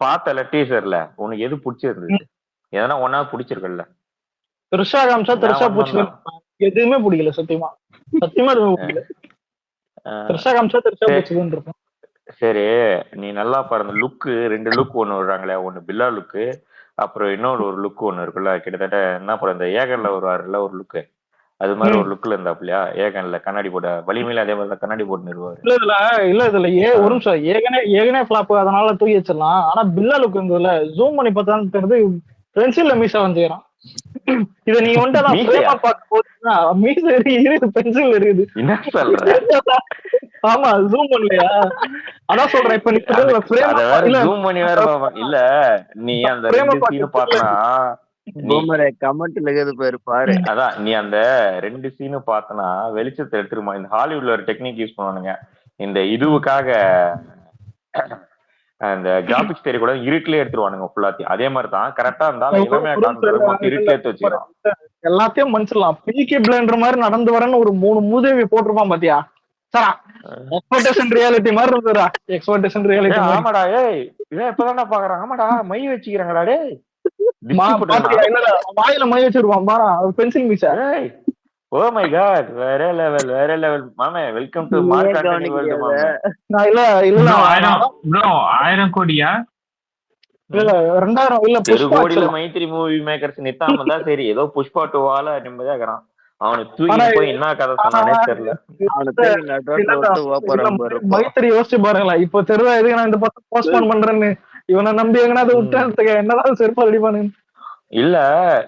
பார்த்தல டீசர்ல உனக்கு எது பிடிச்சிருந்தது? எதனா ஒன்னா பிடிச்சிருக்கல? த்ரிஷா காமிச்சா நான் த்ரிஷா வந்தேன்னா பூச்சிக்க எதுவுமே பிடிக்கல சத்தியமா. சத்தியமா எதுவுமே பிடிக்கல. த்ரிஷா காமிச்சா த்ரிஷா பூச்சிக்கன்னு இருக்கும். சரி, நீ நல்லா பாருங்க லுக்கு, 2 லுக் ஒண்ணு விடுறாங்களே, ஒண்ணு பில்லா லுக்கு, அப்புறம் இன்னொரு ஒரு லுக் ஒண்ணு இருக்குல்ல, கிட்டத்தட்ட என்ன படம் இந்த ஏகன்ல வருவாருல்ல ஒரு லுக்கு, அது மாதிரி ஒரு லுக்ல இருந்தாப்லையா ஏகன்ல கண்ணாடி போட்ட வலிமையில அதே மாதிரி தான் கண்ணாடி போட்டு நிறுவாரு. இல்ல ஒரு நிமிஷம் ஏகனே பிளாப் அதனால தூக்கி வச்சிடலாம். ஆனா பில்லா லுக் இருந்ததுல ஜூம் பண்ணி பார்த்தான்னு தெரியுது பென்சில்ல மீசா வந்துக்கிறான். இத நீ வந்துட்டு பிரேமா பார்க்க போதுன்னா மீச இருக்குது பென்சில் இருக்குது. என்ன சொல்ற? ஆமா ஜூம் பண்ணலையா? அதான் சொல்றேன். இப்ப நீ அத வேற ஜூம் பண்ணி வேற இல்ல, நீ அந்த 2 சீன் பார்த்தனா கமெண்ட்ல இருக்குது பேரு பாரு. அதான் நீ அந்த 2 சீனு பார்த்தனா வெளிச்சத்தை எடுத்துருமா. இந்த ஹாலிவுட்ல ஒரு டெக்னிக் யூஸ் பண்ணுவானுங்க இந்த இதுவுக்காக, அந்த கிராபிக்ஸ் தெரிய கூட இருட்டிலே எடுத்துருவானுங்க ஃபுல்லாத்தையும். அதே மாதிரி தான் கரெக்டா இருந்தாலும் இளமையா காமிக்கிறது மொத்தம் இருட்டிலே எடுத்து வச்சுக்கலாம். எல்லாத்தையும் மன்னிச்சிடலாம். பீக்கி பிளேண்டர் மாதிரி நடந்து வரன்னு ஒரு 3 மூதேவி போட்டிருப்பான் பாத்தியா? எக்ஸ்பெக்டேஷன் ரியாலிட்டி மாதிரி இருந்துடா. Expectation reality. ஆமாடா, ஏய் இவன் இப்பதான்டா பாக்குறான். ஆமாடா மை வச்சுக்கிறாங்கடா டேய். வாயில மை வச்சிருவான் பாரா பென்சில் மீசா. ஓ மை காட், வேற லெவல் வேற லெவல் மாமே. Welcome to Mark Antony world மாமே. நான் இல்ல 1000 கோடியா? இல்ல 2000 இல்ல 1 கோடியில மைத்ரி மூவி மேக்கர்ஸ் நித்தாம தான் சரி ஏதோ புஷ்பா 2 வால நிம்மதியா இருக்கிறான். அவனுக்கு தூக்கி போய் என்ன கதை சொன்னானே தெரியல. மைத்ரி யோசிச்சு பாருங்களா, இப்ப தெருவா எதுக்கு நான் இந்த பக்கம் போஸ்ட்போன் பண்றேன்னு இவனை நம்பி எங்கன்னா அதை விட்டு என்னதான் செருப்பா அடிப்பானு. இல்ல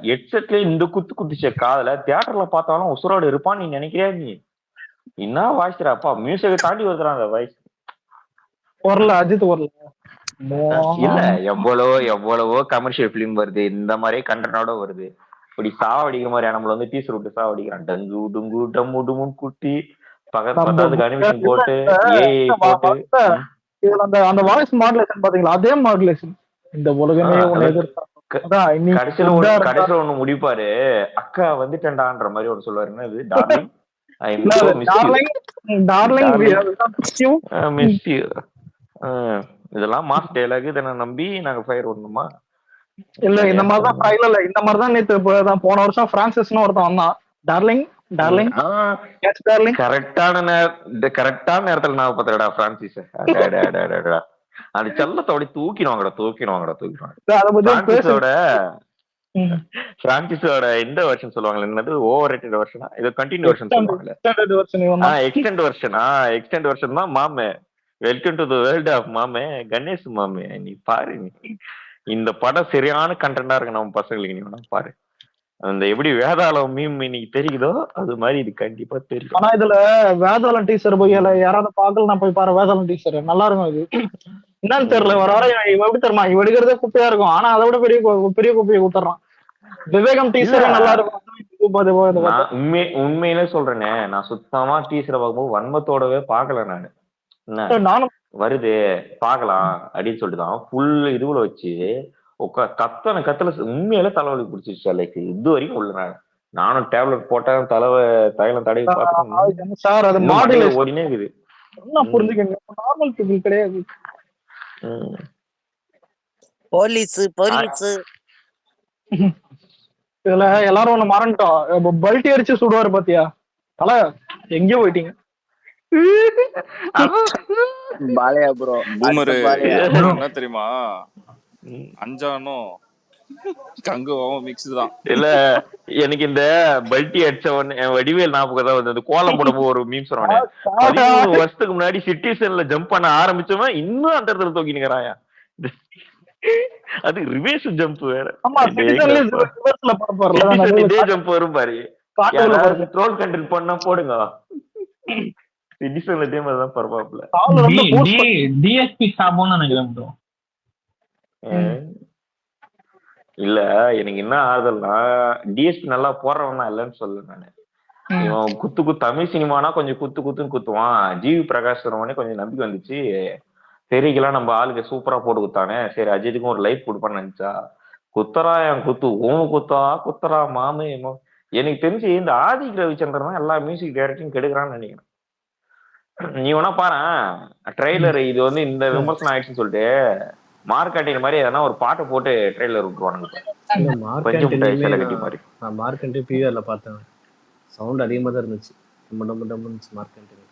ஹெட்செட்ல இந்த குத்து குத்துச்ச காதுல தியேட்டர்ல பார்த்தாலும் உசுரோடு இருப்பான்னு நீ நினைக்கிறியா? நீ என்ன வாய்ஸ்றாப்பா, மியூசிக்கை தாண்டி வருதுறான் அந்த வாய்ஸ். வரல அஜித் வரல. இல்ல எவ்வளவோ கமர்ஷியல் பிலிம் வருது, இந்த மாதிரி கண்டனோட வருது. இப்படி சாவடிக்கிற மாதிரி நம்மள வந்து டீசர் விட்டு சாவடிக்கிறான். டங்கு டுங்கு டம்மு டுமுன்னு குட்டி பக்கத்துக்கு அனிமேஷன் போட்டு ஏஐ போட்டு அந்த வாய்ஸ் மாடுலேஷன் பாத்தீங்களா? அதே மாடுலேஷன் இந்த உலகமே கடைசியில ஒண்ணு முடிப்பாரு, அக்கா வந்துட்டேன்டான்ற மாதிரி ஒரு சொல்லுவாரு. என்னது darling, I am so miss you. இதெல்லாம் மாஸ் டயலாக். இதை நம்பி நாங்க ஃபயர் வரணுமா? இல்ல இந்த மாதிரிதான் இந்த மாதிரிதான் நேத்து போன வருஷம் பிரான்சிஸ்னு ஒருத்தன் வந்தான். டார்லிங் டார்லிங் கரெக்டான நேரத்துல நான் பார்த்தடா பிரான்சிஸ். அது செல்லத்தோட தூக்கிடுவாங்கடா. பிரான்சிஸோட இந்த வெர்ஷன் சொல்லுவாங்க, என்னது ஓவர் ரேட்டட் வெர்ஷனா இது கண்டினியூ வெர்ஷன் சொல்லுவாங்கல்ல, எக்ஸ்டெண்ட் வெர்ஷன் தான் மாமே. Welcome to the world of மாமே கணேஷ் மாமே. நீ பாரு, இந்த படம் சரியான கண்டென்ட்டா இருக்கு நம்ம பசங்களுக்கு. நீ வேணா பாரு, அந்த எப்படி வேதாளம் மீம் இன்னைக்கு தெரியுதோ அது மாதிரி இது கண்டிப்பா தெரியும். ஆனா இதுல வேதாளம் டீச்சர் போய் யாராவது பாக்கலாம் போய் பாரு. வேதாளம் டீச்சர் நல்லா இருக்கும். இது என்னன்னு தெரியல, வர இவன் எப்படி தெரியுமா, இவன் எடுக்கிறதே குப்பையா இருக்கும். ஆனா அதை விட பெரிய குப்பையை குத்துறான். விவேகம் டீச்சர் நல்லா இருக்கும். உண்மையிலே சொல்றேனே, நான் சுத்தமா டீச்சரை பார்க்கும்போது வன்மத்தோடவே பாக்கல. நானும் வருது பாக்கலாம் அப்படின்னு சொல்லிட்டுதான் ஃபுல் இதுல வச்சு கத்தல உண்மையில தலைவலி பிடிச்சிருச்சு. லைக் இது வரைக்கும் உள்ள நானும் டேப்லெட் போட்டேன், தைலம் தடவி பார்த்தேன். ஓடினே இருக்குது. புரிஞ்சுக்கங்க, நார்மல் பீப்பிள் கிடையாது. போலீஸ் இதுல எல்லாரும் ஒண்ணு மறந்துட்டோம். பல்ட்டி அடிச்சு சுடுவாரு பாத்தியா தலை, எங்கேயோ போயிட்டீங்க. பாலையா ப்ரோ என்ன தெரியுமா, அஞ்சானும் கங்குவாவும் மிக்ஸ் தான். இல்ல எனக்கு இந்த பல்ட்டி அடிச்ச உடனே வடிவேல் ஞாபகம் தான் வந்து கோலம் போடும்போது ஒரு மீம் சொன்னே, 13 வருஷத்துக்கு முன்னாடி சிட்டிசன்ல ஜம்ப் பண்ண ஆரம்பிச்சவன் இன்னும் அந்த இடத்துல தூக்கினுக்கிறாயா. அது ரிவேர்ஸ் ஜம்ப் வேற. இதே ஜம்ப் வரும் பாரு, ட்ரோல் கண்டென்ட் பண்ணா போடுங்க. சிட்டிசன்ல இதே மாதிரி தான் பரவாயில்ல. டிஎஸ்பி சாபோன்னு நினைக்கிறேன். இல்ல எனக்கு என்ன ஆறுதல்னா, டிஎஸ்பி நல்லா போடுறவனா இல்லைன்னு சொல்ல நானு. இவன் குத்து தமிழ் சினிமானா கொஞ்சம் குத்துன்னு குத்துவான். ஜிவி பிரகாஷ் கொஞ்சம் நம்பிக்கை வந்துச்சு. தெரிக்கலாம் நம்ம ஆளுக்கு சூப்பரா போட்டு குத்தானே, சரி அஜித்துக்கும் ஒரு லைஃப் கொடுப்பான்னு நினைச்சா குத்தரா என் குத்தரா மாமே. எனக்கு தெரிஞ்சு இந்த ஆதிக் ரவிச்சந்திரன் தான் எல்லா மியூசிக் டைரக்டரும் கெடுக்கிறான்னு நினைக்கிறேன். நீ வேணா பாரு ட்ரெய்லர், இது வந்து இந்த விமர்சனம் ஆயிடுச்சுன்னு சொல்லிட்டு மார்க் ஆண்டின் மாதிரி எதனா ஒரு பாட்டை போட்டு ட்ரெயிலர் விட்டுருவானுங்க இல்ல மார்க் கொஞ்சம் முட்டாய் ஆண்டனியுமே சிலை கட்டி மாதிரி. நான் மார்க் ஆண்டனி பிவிஆர்ல பார்த்தேன். சவுண்ட் அதிகமா தான் இருந்துச்சு. ரொம்ப ரொம்ப ரொம்ப இருந்துச்சு மார்க் ஆண்டனி.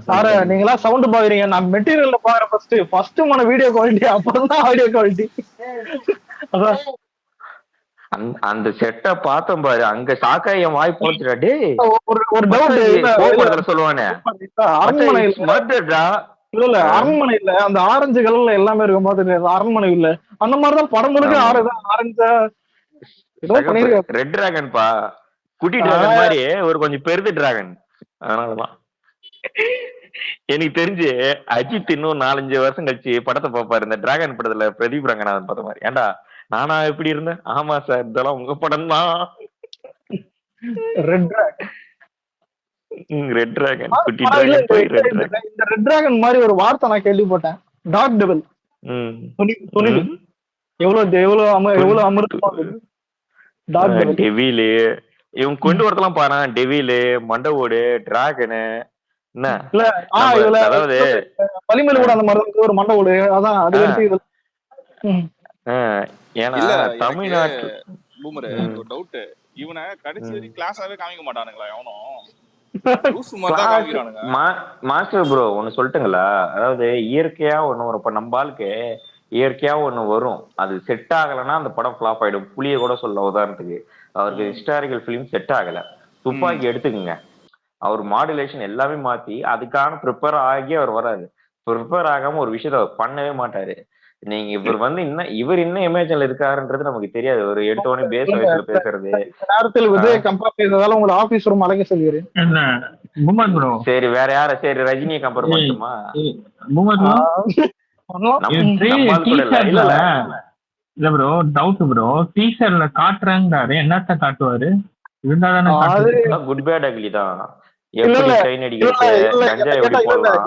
சார நீங்களா சவுண்ட் பாக்குறீங்க, நான் மெட்டீரியல்ல பாக்குறேன். ஃபர்ஸ்ட் மன வீடியோ குவாலிட்டி, அப்புறம் தான் ஆடியோ குவாலிட்டி. அந்த செட்டை பார்த்தோம் பாரு, அங்க சாக்கா என் வாய் போச்சுடா. டேய் ஒரு டவுட் கோபுரத்துல சொல்லுவானே அரண்மனைடா. இல்ல அரண்மனை இல்ல, அந்த ஆரஞ்சு கலர்ல எல்லாமே இருக்கும் போது அரண்மனை இல்ல, அந்த மாதிரிதான் படம் முழுக்க ஆரஞ்சா ரெட் டிராகன் பா, குட்டி டிராகன் மாதிரி ஒரு கொஞ்சம் பெருது டிராகன். அதனாலதான் எனக்கு தெரிஞ்சு அஜித் இன்னும் 4-5 வருஷம் கழிச்சு படத்தை பார்ப்பாரு, இந்த டிராகன் படத்துல பிரதீப் ரங்கநாதன் பார்த்த மாதிரி. ஏண்டா நானா எப்படி இருந்தேன்? ஆமா சார், இதெல்லாம் உங்க படம் தான். ரெட் டிராகன், குட்டி டிராகன் போய் ரெட் டிராகன். இந்த ரெட் டிராகன் மாதிரி ஒரு வார்த்தை நான் கேள்விப்பட்டேன், டாக் டெவில். எவ்வளவு அமிர்தமா டெவிலு இவங்க கொண்டு வரதெல்லாம் பாரு, டெவிலு, மண்டவோடு, டிராகனு. அதாவது வலிமையில கூட அந்த மாதிரி ஒரு மண்டவோடு, அதான் அது எடுத்து. ஏன்னா தமிழ்நாட்டு பூமர் ஒரு டவுட், இவனை கடைசி வரைக்கும் கிளாஸாவே காமிக்க மாட்டானுங்களா எவனும்? மாஸ்டர் ப்ரோ ஒன்னு சொல்லட்டுங்களா, அதாவது இயற்கையா ஒண்ணு வரும். இப்ப நம்ம ஆளுக்கு இயற்கையா ஒண்ணு வரும், அது செட் ஆகலைன்னா அந்த படம் ஃபிளாப் ஆயிடும். புளிய கூட சொல்ல உதாரணத்துக்கு, அவருக்கு ஹிஸ்டாரிக்கல் பிலிம் செட் ஆகல. துப்பாக்கி எடுத்துக்குங்க, அவர் மாடுலேஷன் எல்லாமே மாத்தி அதுக்கான ப்ரிப்பேர் ஆகி அவர் வராது. ப்ரிப்பேர் ஆகாம ஒரு விஷயத்த அவர் பண்ணவே மாட்டாரு. நீங்க இவர் இவர் இன்னும் இமேஜின்ல இருக்காருன்றது நமக்கு தெரியாது. ஒரு எடுத்தோடனே பேஸ் வயசுல பேசுறது. உங்க ஆபீஸ் ரூம் அழக சொல்லிடுறேன். சரி வேற யார? சரி ரஜினியை கம்பேர் பண்ணுமா? இல்ல ப்ரோ, டவுட் ப்ரோ, டீசர்ல காட்டுறாரு, என்னத்த காட்டுவாரு? குட் பேட் அக்லி தான். எப்படி ட்ரெயின் அடிக்கிறது, கஞ்சா எப்படி போடலாம்,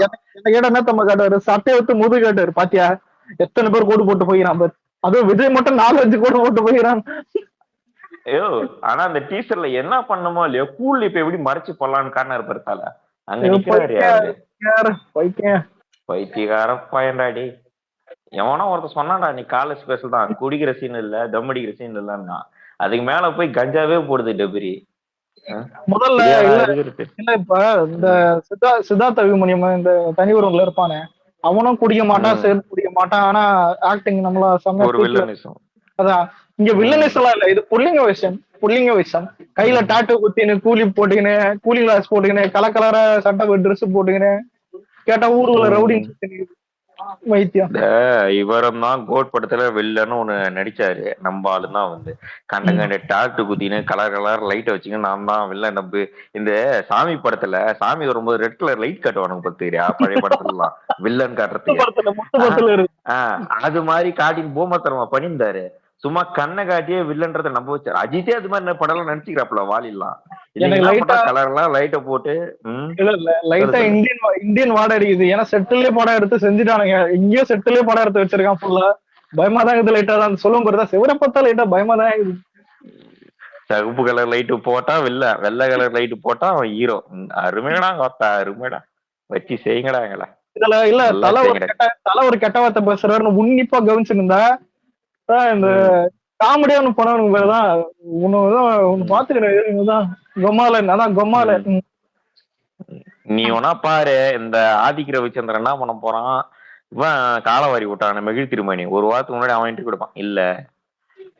என்ன தம்ம காட்டுவாரு? சட்டையை எடுத்து முது காட்டுவாரு. பாத்தியா எத்தனை பேர் கோடு போட்டு போயிடான்? அதுவும் விஜய் மட்டும் 4-5 கோடு போட்டு போயிடான். ஐயோ, ஆனா அந்த டீசர்ல என்ன பண்ணுமோ இல்லையோ, கூல் இப்ப எப்படி மறைச்சு போடலான்னு காரணம் இருப்பாரு. அங்க நிக்கிறாரு பைத்தியக்கார பயன்டாடி. எவனோ ஒருத்தர் சொன்னான்டா, நீ காலேஜ் ஸ்பெஷல் தான், குடிக்கிற சீன் இல்ல, தம் அடிக்கிற சீன் இல்லன்னா, அதுக்கு மேல போய் கஞ்சாவே போடுது டெபிரி. முதல்ல இல்ல இப்ப இந்த சித்தார்த் அபிமன்யம் இந்த தனி ஒருவன்ல இருப்பானே, அவனும் குடிக்க மாட்டான், சேர்ந்து குடிக்க மாட்டான். ஆனா ஆக்டிங் நம்மள அதான் இங்க வில்லனிசம் எல்லாம் இல்ல, இது புள்ளிங்க விஷயம். கையில டாட்டூ குத்தின்னு, கூலி போட்டுக்கின்னு, கூலிங் கிளாஸ் போட்டுக்கின்னு, கலர் சட்டை ட்ரெஸ் போட்டுக்கின்னு, கேட்டா ஊருக்குள்ள ரவுடி வைத்தியம். இவரும் தான் கோட் படத்துல வில்லன்னு ஒண்ணு நடிச்சாரு. நம்ம ஆளுதான் கண்ட டாட்டு குத்தின்னு கலர் லைட் வச்சுக்கின்னு நான் தான் வில்லன். நம்ம இந்த சாமி படத்துல சாமி வரும்போது ரெட் கலர் லைட் காட்டுவானுங்க பத்திரியா, பழைய படத்துல எல்லாம் வில்லன் காட்டுறதுக்கு. அது மாதிரி காட்டின்னு பூமத்தரமா பண்ணியிருந்தாரு. சும்மா கண்ணை காட்டியே வில்லன்றத நம்ப வச்சாரு. அஜித்தே அது மாதிரி படம் நினைச்சுக்கிறாப்புல வாலிலாம் கலர்லாம் லைட்ட போட்டு. லைட்டா இந்தியன் வாடை அடிக்குது. ஏன்னா செட்டிலே படம் எடுத்து செஞ்சுட்டானுங்க. இங்கேயோ செட்டிலே படம் எடுத்து வச்சிருக்கான் ஃபுல்லா. பயமா தான் இருக்குது. லைட்டா தான் சொல்லும் போதுதான் சிவரை பார்த்தா லைட்டா பயமா தான் இருக்குது. சகுப்பு கலர் லைட்டு போட்டா வெள்ளை கலர் லைட்டு போட்டா அவன் ஹீரோ. அருமையடா கோத்தா, அருமையடா, வச்சு செய்யுங்கடாங்களா. இதுல இல்ல தலை ஒரு கெட்ட வார்த்தை பேசுறாருன்னு உன்னிப்பா கவனிச்சிருந்தா இந்த காமெடியா ஒண்ணு பண்ணவனுக்கு பேருதான் ஒண்ணு பாத்துக்கிறேன். கொமாலன், அதான் கொமாலன். நீ ஒன்னா பாரு, இந்த ஆதிக்கிற ரவிச்சந்திரன் என்ன பண்ண போறான், இவன் காலவாரி விட்டான் மெகிழ் திருமணி. ஒரு வாரத்துக்கு முன்னாடி அவன் இன்டர்வியூ கொடுப்பான், இல்ல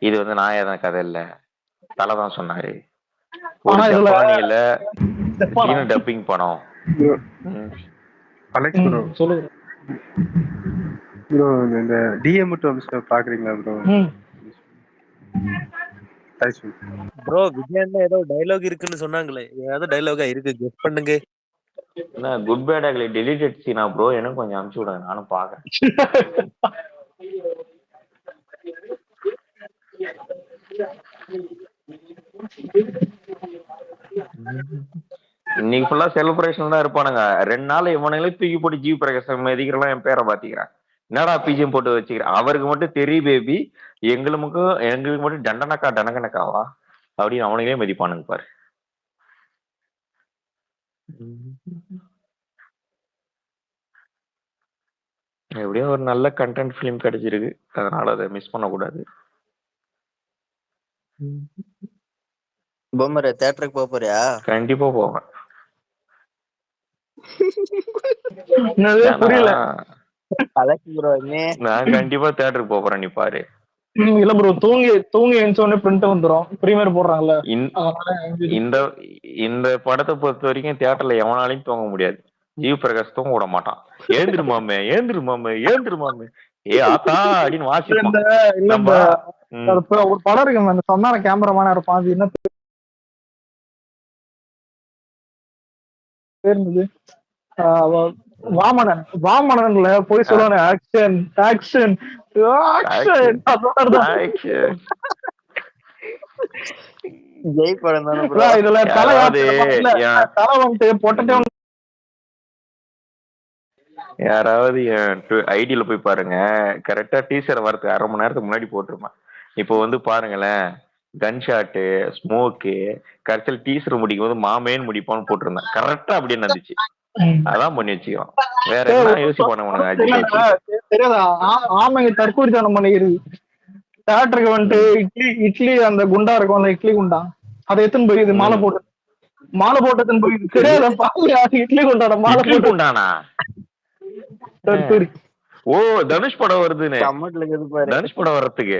இது நான் ஏதான் கதை இல்ல, தலைதான் சொன்னாரு. ஜப்பானியில டப்பிங் படம். சொல்லுங்க ப்ரோ, இந்த டிஎம் பாக்குறீங்களா ப்ரோ? ப்ரோ விஜயன்ல ஏதோ டயலாக் இருக்குன்னு சொன்னாங்களே, ஏதாவது டயலாகா இருக்கு, கெஸ் பண்ணுங்க. என்ன குட் பேட் அக்லி டெலிட்டட் சீனா ப்ரோ? எனக்கு கொஞ்சம் அனுப்பிச்சு விடுங்க, நானும் பாக்குறேன். இன்னைக்கு ஃபுல்லா செலிப்ரேஷன் தான் இருப்பானுங்க. 2 நாள் இவனுங்களே தூக்கி போட்டு ஜி பிரகாசம் எதிர்க்கலாம் என் பேரை பாத்திக்கிறேன். என்னடா பிஜிஎம் போட்டு வச்சுக்கிறேன், அவருக்கு மட்டும் தெரிய பேபி, எங்களுக்கு மட்டும் டண்டனக்கா டனகனக்காவா அப்படின்னு அவனுங்களே மதிப்பானுங்க பாரு. எப்படியோ ஒரு நல்ல கண்டென்ட் ஃபிலிம் கிடைச்சிருக்கு, அதனால அதை மிஸ் பண்ணக்கூடாது. பொம்மரு தியேட்டருக்கு போக போறியா? கண்டிப்பா போவேன். என்னது புரியல. அலெக்ஸ் ப்ரோ நீ நான் கண்டிப்பா தியேட்டருக்கு போறேன், நீ பாரு. இல்ல ப்ரோ, தூங்கி தூங்கி எழுந்த உடனே பிரிண்ட் வந்துரும், பிரீமியர் போடுறாங்கல்ல, அதனால இந்த இந்த படத்தை பொறுத்த வரைக்கும் தியேட்டர்ல எவனாலையும் தூங்க முடியாது. ஜீவ் பிரகாஷ் தூங்க விட மாட்டான். ஏந்திருமாமே ஏந்திருமாமே ஏந்திருமாமே, ஏ ஆத்தா அப்படின்னு வாசிப்பான். இந்த இல்ல நம்ம இந்த ஒரு படம் இருக்கு, அந்த சொன்னான கேமராமேனா இருப்பான், அது என்ன பேர் இருந்தது? வாமனன். வாமனன்ல போய் சொல்லுவானே, ஆக்ஷன் ஆக்ஷன் ஆக்ஷன். ஜெய் படம் தானே ப்ரோ. இதுல தலை வந்துட்டு பொட்டே யாராவது என் ஐடியில போய் பாருங்க, கரெக்டா டீசர் வரதுக்கு 1/2 மணி நேரத்துக்கு முன்னாடி போட்டிருப்பேன். இப்போ வந்து பாருங்களேன், கன் ஷாட்டு, ஸ்மோக்கு, கடைசியில் டீசர் முடிக்கும் போது மாமேன்னு முடிப்பான்னு போட்டிருந்தேன். கரெக்டா அப்படியே நடந்துச்சு. அதான் பண்ணி வச்சுக்கிறோம். வேற என்ன யோசிப்பானு உனக்கு தெரியாதா? ஆமைங்க தற்கூரித்தனம் பண்ணிக்கிறது. தியேட்டருக்கு வந்துட்டு இட்லி அந்த குண்டா இருக்கும், அந்த இட்லி குண்டா, அதை எத்தனை போய் மாலை போட்டதுன்னு போய் தெரியாத இட்லி குண்டான மாலை போட்டு குண்டானா. ஓ, தனுஷ் படம் வருதுன்னு. தனுஷ் படம் வர்றதுக்கு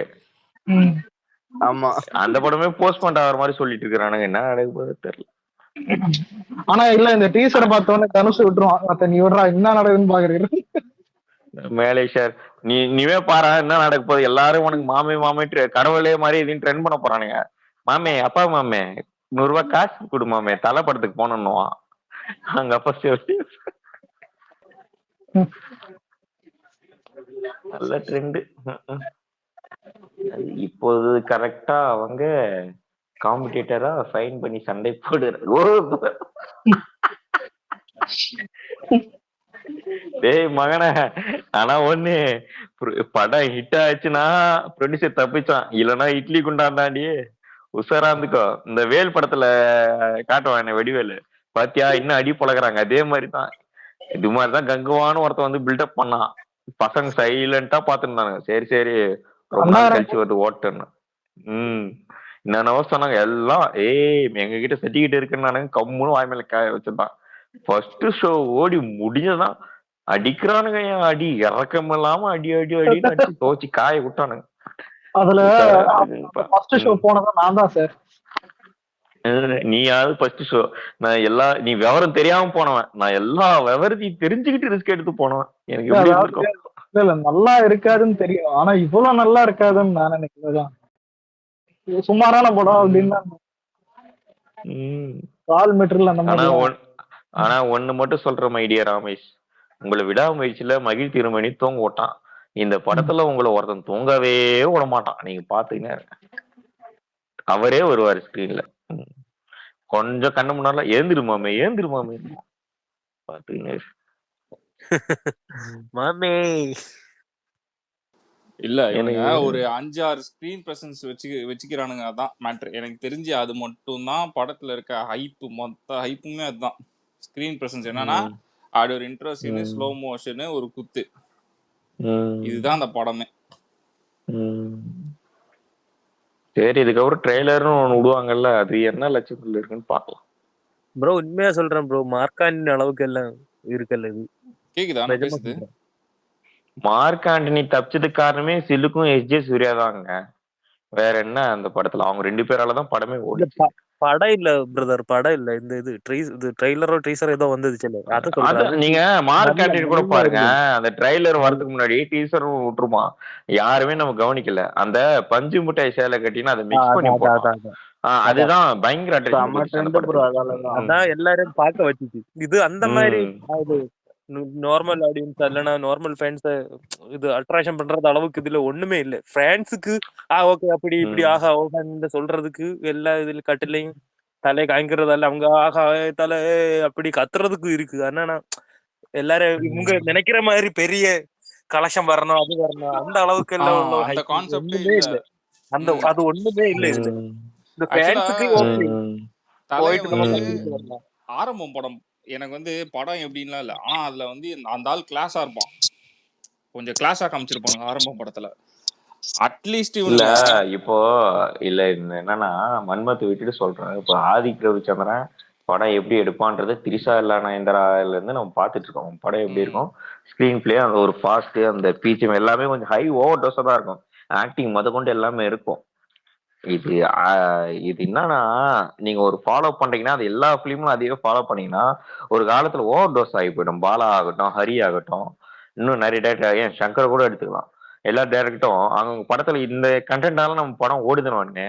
ஆமா, அந்த படமே போஸ்ட்போன் ஆகிற மாதிரி சொல்லிட்டு இருக்கானுங்க. என்ன நடக்க போகுது தெரியல. ஆனா இல்ல, இந்த டீசரை பார்த்தோன்னே தனுஷ் விட்டுருவான். நீ விடுறா, என்ன நடக்குதுன்னு பாக்குறீங்க மேலேஷர், நீவே பாரு என்ன நடக்க போகுது. எல்லாரும் உனக்கு மாமே மாமே கடவுளே மாதிரி இதையும் ட்ரெண்ட் பண்ண போறானுங்க. மாமே, அப்பா மாமே 100 ரூபாய் காசு கொடு மாமே, தலை படத்துக்கு போனோம். அங்க அப்பா நல்ல ட்ரெண்ட். இப்போது கரெக்டா அவங்க காம்படிட்டரா ஃபைன் பண்ணி சண்டை போடுற. டேய் மகனே, ஆனா ஒண்ணு, படம் ஹிட் ஆச்சுன்னா ப்ரொடியூசர் தப்பிச்சான், இல்லன்னா இட்லி குண்டாண்டாண்டி உஷாரா இருந்துக்கோ. இந்த வேல் படத்துல காட்டுவான் வெடிவேலு, பாத்தியா இன்னும் அடி பழகுறாங்க, அதே மாதிரிதான். இது மாதிரிதான் கங்குவான்னு ஒருத்தன் வந்து பில்டப் பண்ணான். பசங்க சைலண்டா பாத்துருந்தானுங்க. சரி சரி ரொம்ப நாள் கழிச்சு வருது ஓட்டுன்னு. என்னென்னவோ சொன்னாங்க எல்லாம். எங்க கிட்ட சர்டிபிகேட் இருக்குன்னு கம்முன்னு வாய் மேல வச்சிருந்தான். ஃபர்ஸ்ட் ஷோ ஓடி முடிஞ்சதான் அடிக்கிறானுங்க. என் அடி இறக்கம் இல்லாம அடி அடி அடின்னு அடிச்சு தோச்சு காய விட்டானுங்க. அதுல ஃபர்ஸ்ட் ஷோ போனதான் நான் தான் சார். நீயாவது ஃபர்ஸ்ட் ஷோ, நான் நீ விவரம் தெரியாம போனவன், நான் எல்லா விவரத்தையும் தெரிஞ்சுக்கிட்டு ரிஸ்க் எடுத்து போனவன். எனக்கு எப்படி இருக்கும்? இல்ல நல்லா இருக்காதுன்னு தெரியும், ஆனா இவ்வளவு நல்லா இருக்காதுன்னு நான் நினைக்கிறேன். சுமாரான படம் அப்படின்னா ஆனா ஒண்ணு மட்டும் சொல்ற மைடியா ராமேஷ், உங்களை விடாமுயற்சியில மகிழ் திருமணி தூங்க ஓட்டான். இந்த படத்துல உங்களை ஒருத்தன் தூங்கவே விட மாட்டான். நீங்க பாத்தீங்கன்னா அவரே வருவாரு ஸ்கிரீன்ல. கொஞ்சம் கண்ணு முன்னால ஏந்திருமாமே ஏந்திருமாமே பாத்தீங்க மாமே. இல்ல இவங்க ஒரு 5-6 ஸ்கிரீன் பிரசன்ஸ் வச்சுக்கிறானுங்க. அதான் மேட்ரு. எனக்கு தெரிஞ்சு அது மட்டும் தான் படத்துல இருக்க ஹைப்பு, மொத்த ஹைப்புமே அதுதான். ஸ்கிரீன் பிரசன்ஸ் என்னன்னா, அது ஒரு இன்ட்ரோ சீனு, ஸ்லோ மோஷனு, ஒரு குத்து, இதுதான் அந்த படமே. சரி, இதுக்கப்புறம் ட்ரெய்லர்னு ஒன்று விடுவாங்கல்ல, அது என்ன லட்சத்துல இருக்குன்னு பார்க்கலாம். ப்ரோ உண்மையா சொல்றேன் ப்ரோ, மார்க்காண்டின் அளவுக்கு எல்லாம் இருக்கல்ல இது. கேக்குதா? மார்க் ஆண்டனி தப்பிச்சதுக்கு காரணமே சிலுக்கும் எஸ்ஜே சூர்யா தாங்க. வேற என்ன அந்த படத்துல அவங்க 2 பேராலதான் படமே ஓடுச்சு. படம் இல்ல பிரதர், படம் இல்ல. இந்த இது ட்ரெய்லரோ டீசர் ஏதோ வந்துச்சுல, அத சொல்றேன். நீங்க மார்க் ஆண்டனி கூட பாருங்க, அந்த ட்ரெய்லர் வரதுக்கு முன்னாடி டீசர் விட்டுருமா, யாருமே நம்ம கவனிக்கல. அந்த பஞ்சு முட்டாய் சேலை கட்டினா அதை மிக்ஸ் பண்ணி போட்டான். அதுதான் பயங்கர அதான் எல்லாரும் பார்க்க வச்சுச்சு. இது அந்த மாதிரி நார்மல் ஆடியன்ஸ் இல்லைன்னா நார்மல் ஃபேன்ஸ் இது அட்ராக்ஷன் பண்றது அளவுக்கு இதுல ஒண்ணுமே இல்லை. ஃபேன்ஸுக்கு ஓகே அப்படி இப்படி ஆகா ஓகே சொல்றதுக்கு எல்லா இதுல கட்டிலையும் தலையை காய்க்கிறதால அவங்க ஆகா தலை அப்படி கத்துறதுக்கு இருக்கு. ஆனா எல்லாரும் இவங்க நினைக்கிற மாதிரி பெரிய கலெக்ஷன் வரணும், அது வரணும், அந்த அளவுக்கு எல்லாம் ஒண்ணுமே இல்லை. அது ஒண்ணுமே இல்லை இதுல. இந்த ஃபேன்ஸுக்கு ஓகே ஆரம்பம் படம் எனக்கு வந்து படம் எப்படின்லாம் இல்ல, ஆனா அதுல வந்து அந்த ஆள் கிளாஸா இருப்பான். கொஞ்சம் கிளாஸா காமிச்சிருப்பானுங்க ஆரம்ப படத்துல. அட்லீஸ்ட் இல்ல இவனுங்க இப்போ இல்ல என்னன்னா மன்மத்தை விட்டுட்டு சொல்றேன். இப்போ ஆதிக் ரவிச்சந்திரன் படம் எப்படி எடுப்பான்றது திரிஷா இல்ல நயன்தாரால இருந்து நம்ம பார்த்துட்டு இருக்கோம். படம் எப்படி ம், இருக்கும், ஸ்கிரீன் பிளே, அந்த ஒரு ஃபாஸ்ட், அந்த பிஜிஎம் எல்லாமே கொஞ்சம் ஹை ஓவர் டோஸா தான் இருக்கும். ஆக்டிங் முத கொண்டு எல்லாமே இருக்கும். இது இது என்னன்னா, நீங்க ஒரு ஃபாலோ பண்றீங்கன்னா அது எல்லா பிலிமும் அதையே ஃபாலோ பண்ணீங்கன்னா ஒரு காலத்துல ஓவர் டோஸ் ஆகி போயிடும். பாலா ஆகட்டும், ஹரி ஆகட்டும், இன்னும் நிறைய டேரக்டர், ஏன் சங்கர் கூட எடுத்துக்கலாம். எல்லா டேரக்டும் அவங்க படத்துல இந்த கண்டென்ட்டால நம்ம படம் ஓடுதுன்னு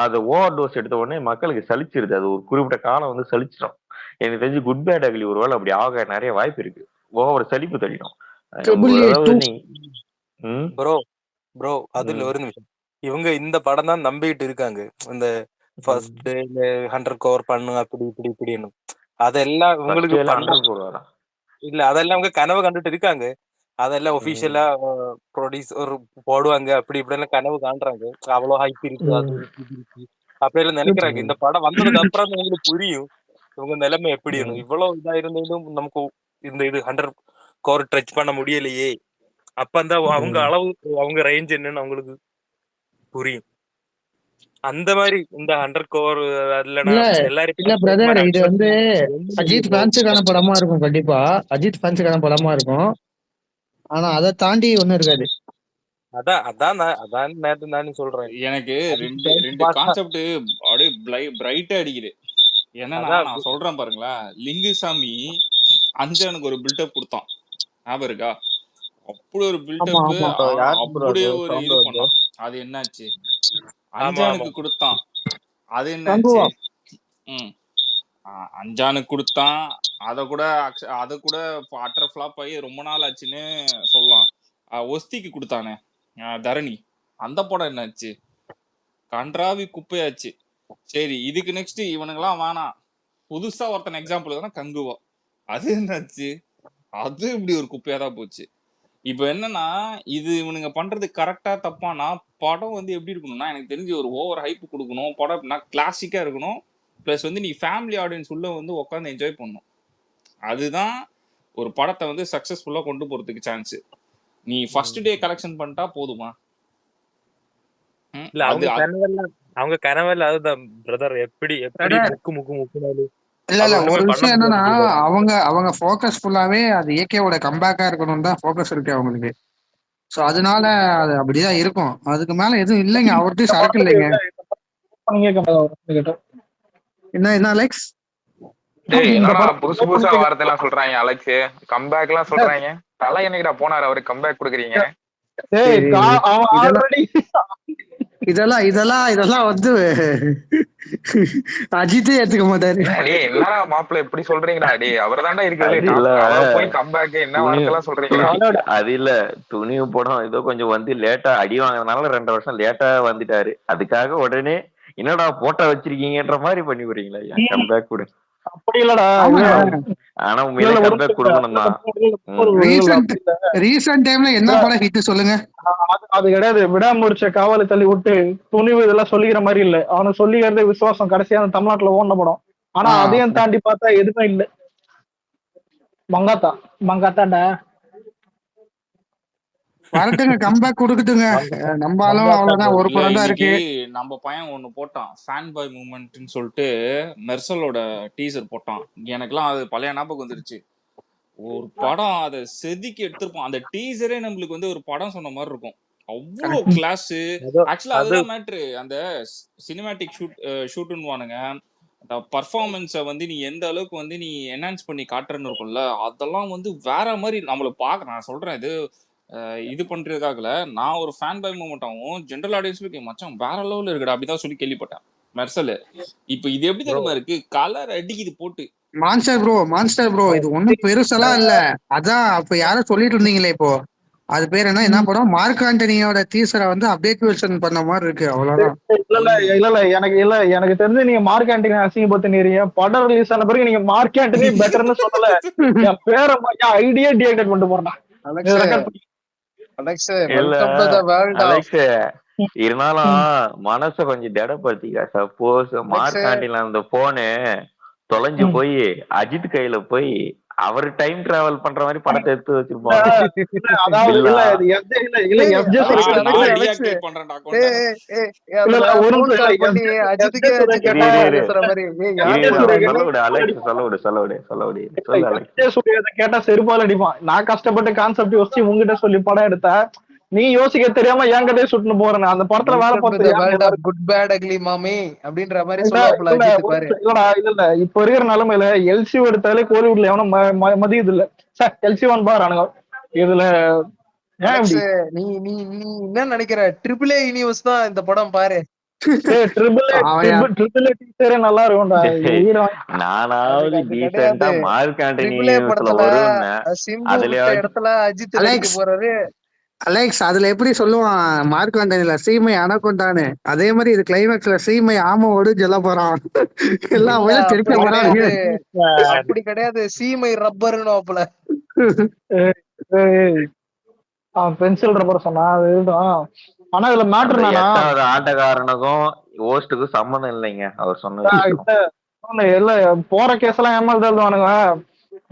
அது ஓவர் டோஸ் எடுத்த உடனே மக்களுக்கு சலிச்சிருது. அது ஒரு குறிப்பிட்ட காலம் வந்து சலிச்சிடும். எனக்கு தெரிஞ்சு குட் பேட் அக்லி ஒருவேளை அப்படி ஆக நிறைய வாய்ப்பு இருக்கு. ஓவர் சலிப்பு தள்ளிடும். நம்ம ட்ரிபிள் ஏ அதாவது 2. நீ ம் ப்ரோ ப்ரோ அதுல ம் ஒரு நிமிஷம். இவங்க இந்த படம் தான் நம்பிட்டு இருக்காங்க. இந்த ம் ஃபர்ஸ்ட் இந்த 100 கோர் பண்ணு அப்படி இப்படி இப்படின்னு. அதெல்லாம் ஃபர்ஸ்ட் உங்களுக்கு டேல பண்ண 100 போடுவாரா? இல்ல, அதெல்லாம் அவங்க கனவு கண்டுட்டு இருக்காங்க. அதெல்லாம் ம் ஒபிஷியலா ப்ரொடியூசர் போடுவாங்க அப்படி இப்படின்னு கனவு காண்றாங்க. அவ்வளவு ஹைப் இருக்கு, அது ம். இருக்கு, இது இருக்கு அப்படி எல்லாம் நினைக்கிறாங்க. ம் இந்த படம் வந்ததுக்கு அப்புறம் தான் உங்களுக்கு புரியும் இவங்க நிலைமை எப்படின்னு. ம் இவ்வளவு இதா இருந்ததும் நமக்கு இந்த இது 100 கோர் டச் பண்ண முடியலையே. அப்ப அந்த அவங்க ம் அளவு, அவங்க ரேஞ்ச் என்னன்னு அவங்களுக்கு புரியும். அந்த மாதிரி இந்த 100 கோர் அதுல இல்ல நான் எல்லாரும் இல்ல பிரதர், இது வந்து ஒண்ணும் இல்லையே அஜித் ப்ரோ. ஃபேன்ஸுக்கான படமா இருக்கும் கண்டிப்பா. அஜித் ஃபேன்ஸுக்கான படமா இருக்கும். ஆனா அதை தாண்டி ஒண்ணும் இருக்காது. அதான் நேத்து நானும் சொல்றேன். எனக்கு அதுக்கு ரெண்டு fans ரெண்டு பார்த்தா கான்செப்ட் அப்படியே பிரைட்டா அடிக்குது. என்னன்னா அதான் நான் சொல்றேன் பாருங்களேன், லிங்குசாமி அஞ்சனுக்கு ஒரு பில்டப் கொடுத்தான், ஞாபகம் இருக்கா? அப்படி ஒரு ஆமா பில்டப், ஆமா. ப்ரோ ஆனா யார் ப்ரோ அப்படியே அது ஒரு சவுண்ட் இது வருது? பண்ணான். அது என்னாச்சு? ஆமா ஆமா. அஞ்சானுக்கு கொடுத்தான், அது என்னாச்சு? கங்குவா. ம் அஞ்சானுக்கு கொடுத்தான். அதை கூட அட்டர் ஃபிளாப் ஆகி ரொம்ப நாள் ஆச்சுன்னு சொல்லலாம். ஒஸ்திக்கு கொடுத்தானே தரணி, அந்த படம் என்னாச்சு? கன்றாவி குப்பையாச்சு. சரி, இதுக்கு நெக்ஸ்ட் இவனுங்கெல்லாம் வேணாம், புதுசா ஒருத்தன் எக்ஸாம்பிள் தானே கங்குவா, அது என்னாச்சு? அது இப்படி ஒரு குப்பையா தான் போச்சு. இப்போ என்னன்னா, இது இவனுங்க பண்றது கரெக்டா தப்பானா, படம் வந்து எப்படி இருக்கணும்னா, எனக்கு தெரிஞ்சு ஒரு ஓவர் ஹைப் கொடுக்கணும். படம் கிளாசிக்கா இருக்கணும். பிளஸ் வந்து நீ ஃபேமிலி ஆடியன்ஸ் உள்ள வந்து உட்காந்து என்ஜாய் பண்ணணும். அதுதான் ஒரு படத்தை வந்து சக்சஸ்ஃபுல்லா கொண்டு போறதுக்கு சான்ஸ். நீ ஃபர்ஸ்ட் டே கலெக்ஷன் பண்ணிட்டா போதுமா? இல்ல அது அவங்க கனவெல்லாம் அதுதான் பிரதர். எப்படி பிரதர் முக்குனாலும் இல்ல அது இல்ல, ஒண்ணுமே ஒரு பண்ண விஷயம் முடியாது என்னன்னா, brother. அவங்க ஃபோக்கஸ் ஃபுல்லாவே அது ஏகேவோட கம்பேக்கா இருக்கணும் தான் ஃபோக்கஸ் இருக்கு அவங்களுக்கு. சோ அதனால அது அப்படிதான் இருக்கும். அதுக்கு மேல எதுவும் இல்லைங்க. அவர்கிட்ட இந்த சரக்கு படத்துக்கு இல்லைங்க. இல்ல, இந்த படம் நீங்க கேட்க என்ன அலெக்ஸ்? டேய் இந்த என்னடா படம் புதுசு புதுசா வார்த்தைலாம் சொல்றாங்க அலெக்ஸ், கம்பேக் எல்லாம் சொல்றாங்க. தலை என்னைக்குடா போனாரு, அவருக்கு கம்பேக் கொடுக்குறீங்க? ஏய் சரி அவன் இதெல்லாம் ஆல்ரெடி இதெல்லாம் இதெல்லாம் இதெல்லாம் வந்து அஜித்தே ஏத்துக்க மாட்டாரு. டேய் என்னடா மாப்பிள்ள இப்படி சொல்றீங்கடா? டேய் அவர் தாண்டா இருக்கிறதுலே அது இல்ல டாப், அவரை போய் கம்பேக் என்ன துணி வார்த்தைலாம் சொல்றீங்கடா? அது இல்ல, துணிவு படம் ஏதோ கொஞ்சம் வந்து லேட்டா அடி வாங்கினதுனால 2 வருஷம் லேட்டா வந்துட்டாரு. அதுக்காக உடனே என்னடா போட்டோ வச்சிருக்கீங்கன்ற மாதிரி பண்ணி விடுறீங்களா? என் கம்பேக் கூட. அப்படி இல்லடா. ஆமாங்க. ஆனா இல்ல உண்மையிலே இல்ல, ஒரு கம்பேக் கொடுக்கணும் தான். ரீசன்ட் ரீசன்ட் டைம்ல என்ன படம் ஹிட் சொல்லுங்க? அது கிடையாது. விடாமுடிச்ச காவலை தள்ளி விட்டு துணிவு இதெல்லாம் சொல்லிக்கிற மாதிரி இல்ல. அவனுக்கு சொல்லிக்கிறதே விசுவாசம், கடைசியா அந்த தமிழ்நாட்டுல ஓடின படம். ஆனா அதையும் தாண்டி பார்த்தா எதுவுமே இல்ல. மங்காத்தாண்டா வரட்டுங்க, கம்பேக் கொடுக்கட்டுங்க. நம்ம ஆளும் அவ்வளவுதான், ஒரு இல்ல, படம் தான் இன்னைக்கு இருக்கு. நம்ம பையன் ஒண்ணு போட்டான், ஃபேன் பாய் மூமெண்ட்னு சொல்லிட்டு மெர்சலோட டீசர் போட்டான். எனக்குலாம் அது பழைய ஞாபகம் வந்துருச்சு. ஒரு படம் அதை செதுக்கி எடுத்திருப்போம். அந்த டீசரே நம்மளுக்கு வந்து ஒரு படம் சொன்ன மாதிரி இருக்கும். அவ்வளோ கிளாஸ். ஆக்சுவலா அது அதுதான் மேட்ரு. அந்த சினிமேட்டிக் ஷூட்டுன்னு வானுங்க, அந்த பர்ஃபார்மன்ஸை வந்து நீ எந்த அளவுக்கு வந்து நீ என்ஹான்ஸ் பண்ணி காட்டுறன்னு இருக்கும்ல, அதெல்லாம் வந்து வேற மாதிரி நம்மள பார்க்க. நான் சொல்றேன், இது பண்றதுக்காகல, நான் ஒரு ஃபேன் பாய் மூமெண்ட் ஆகும் ஜென்ரல் ஆடியன்ஸ் மச்சான் வேற லெவல்ல இருக்குடா அப்படிதான் சொல்லி கேள்விப்பட்டேன் மெர்சல். இப்ப இது எப்படி தெரியுமா இருக்கு, கலர் அடிக்குது போட்டு. மான்ஸ்டர் ப்ரோ இது ஒண்ணும் பெருசெல்லாம் இல்ல. அதான் அப்ப யாரும் சொல்லிட்டு இருந்தீங்களே, இப்போ அது பேர் என்ன படம்? மார்க் ஆண்டனியோட டீசரை வந்து அப்டேட் வெர்ஷன் பண்ண மாதிரி இருக்கு, அவ்வளவுதான். எனக்கு தெரிஞ்சு நீங்க மார்க் ஆண்டனி அசிங்கப்படுத்தினீங்க. படம் ரிலீஸ் ஆன பிறகு நீங்க மார்க் ஆண்டனி பெட்டர்னு சொல்லல. என் பேரை ஐடியா டிஆக்டிவேட் பண்ணிட்டு போறேன். இல்ல அலெக்ஸ், இருந்தாலும் மனச கொஞ்சம் திடப்படுத்திக்க. சப்போஸ் மார்க் ஆண்டில அந்த போனு தொலைஞ்சு போய் அஜித் கையில போய் அவரு டைம் டிராவல் பண்ற மாதிரி படத்தை எடுத்து இல்ல, வச்சிருப்பாங்க. இல்ல, அதாவது பில்லா. இல்ல இது FJ இல்ல இல்ல டேய் FJ அலெக்ஸ் சூர்யா நான் அலெக்ஸ் நான் அலெக்ஸ் டீஆக்டிவேட் பண்றேன்டா ஏய் அக்கௌண்ட்டை. ஏய் ஏய் இல்ல அதுல ஒரு ஃபோன் நிமிஷம் கால் இல்ல பண்ணி FJ அஜித்துக்கே சூர்யா அஜித் கேட்டா அஜித் இரு பேசுற மாதிரி ஏய் யார் FJ அவன் சூர்யா பேசுறாங்க கேட்டா சொல்ல விடு, செருப்பால அலெக்ஸ் அடிப்பான். சொல்ல விடு. இல்ல சொல்லு அலெக்ஸ். FJ சூர்யா கேட்டா செருப்பால அடிப்பான். நான் கஷ்டப்பட்டு கான்செப்ட் யோசிச்சு உங்ககிட்ட சொல்லி படம் எடுத்தா நீ யோசிக்க தெரியாம என் கதையை சுட்டுன்னு போறேன். அந்த படத்துல வேலை வெல்கம் டு த பார்த்தது யாருன்னு வேர்ல்ட் ஆஃப் எல்லாரும் குட் பேட் அக்லி மாமி அப்படின்ற மாதிரி இல்ல சொல்லுவாப்புல இல்ல அஜித் ஒரு பாரு. நிமிஷம் இல்லடா இல்ல இப்ப இருக்கிற நிலைமையில எல்சி எடுத்தாலே கோலிவுட்ல எவனும் மதியது இல்ல. சார் எல்சி ஒன் பாருங்க இதுல ஏன் அலெக்ஸ் இப்படி நீ நீ நீ என்ன நினைக்கிற ட்ரிபிள் ஏ யூனிவர்ஸ் தான் இந்த படம் பாரு. ட்ரிபிள் டீச்சரே நல்லா இருக்கும்டா. உயிரை நானாவது அது கிடையாது. டீசெண்டா மார்க் ஆண்டனி ட்ரிபிள் ஏ யூனிவர்ஸ்ல படத்துல வரும்னு சிம்பு விட்ட அதுலயாவது இடத்துல அஜித் நடிக்க அலெக்ஸ் போறாரு. அலெக்ஸ் அதுல எப்படி சொல்லுவான் மார்க் ஆண்டனில சீமை அணக்கொண்டான்னு, அதே மாதிரி இது கிளைமேக்ஸ்ல சீமை ஆமோடு சொல்ல போறான். எல்லா இல்ல வயலும் தெரிக்க அப்படி போறான். கிடையாது, அப்படி கிடையாது. சீமை ரப்பர்னுவாப்புல. அவன் பென்சில் ரப்பர் சொன்னா அது இதுதான். ஆனா இதுல அந்த மேட்டர் என்னன்னா 8வது ஆட்டக்காரனுக்கும் ஹோஸ்டுக்கும் சம்மந்தம் இல்லைங்க அவர் சொன்ன விஷயம். இல்ல போற கேஸ் எல்லாம் ஏமாந்து எழுதுவானுங்க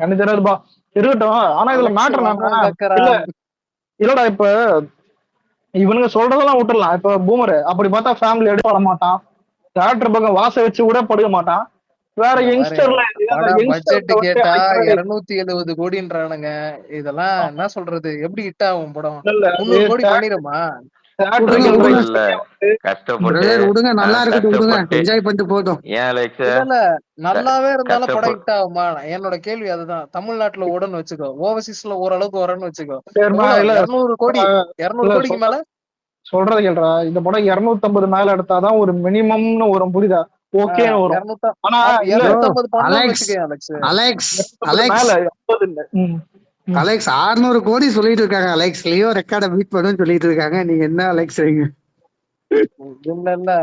எனக்கு தெரியாதுப்பா இருக்கட்டும். ஆனா இதுல அலெக்ஸ் மேட்டர் வர்றேன் என்னன்னா இல்ல கக்கறான். இல்லடா இப்ப இவனுங்க சொல்றதெல்லாம் விட்டுடலாம். இப்ப பூமரு அப்படி பார்த்தா ஃபேமிலி எடுத்து பட மாட்டான். தியேட்டர் பக்கம் வாச வச்சு கூட படுக்க மாட்டான். வேற பாரு யங்ஸ்டர்ல படம் பட்ஜெட் யங்ஸ்டர்ல வந்து கேட்டா ஐயா 270 கோடின்றானுங்க. இதெல்லாம் என்ன சொல்றது, எப்படி ஹிட் ஆகும் படம்? இல்ல 300 கோடி பண்ணிருமா? விடுங்க இல்ல விடுங்க இல்ல கஷ்டப்பட்டு பிரதர், விடுங்க நல்லா இருக்கட்டும், விடுங்க கஷ்டப்பட்டு என்ஜாய் பண்ணிட்டு போட்டோம். ஏன் அலெக்ஸ் இல்ல இல்ல நல்லாவே இருந்தாலும் படம் கஷ்டப்பட்டு ஹிட் ஆகுமா? என்னோட கேள்வி அதுதான். தமிழ்நாட்டுல ஓடுன்னு வச்சுக்கோ, ஓவர்சீஸ்ல ஓரளவுக்கு வரன்னு வச்சுக்கோ, சரிம்மா எவ்வளவு இல்ல 200 கோடி, 200 இல்ல கோடிக்கு மேல? சொல்றது கேள்றா. இந்த படம் 250 மேல எடுத்தாதான் ஒரு மினிமம்னு வரும், புரியுதா? ஓகேன்னு வரும். 200 ஆனா இல்ல ப்ரோ 250 பண்ணணும்னு அலெக்ஸ் வச்சுக்கோ அலெக்ஸ். அலெக்ஸ் 250 அலெக்ஸ் மேல 50 இல்ல. அலெக்ஸ் 600 கோடி சொல்லிட்டு இருக்காங்க. அலெக்ஸ் லியோ ரெக்கார்டை பீட் பண்ணுன்னு சொல்லிட்டு இருக்காங்க. நீங்க என்ன அலெக்ஸ் செய்யுங்க? இல்ல இல்ல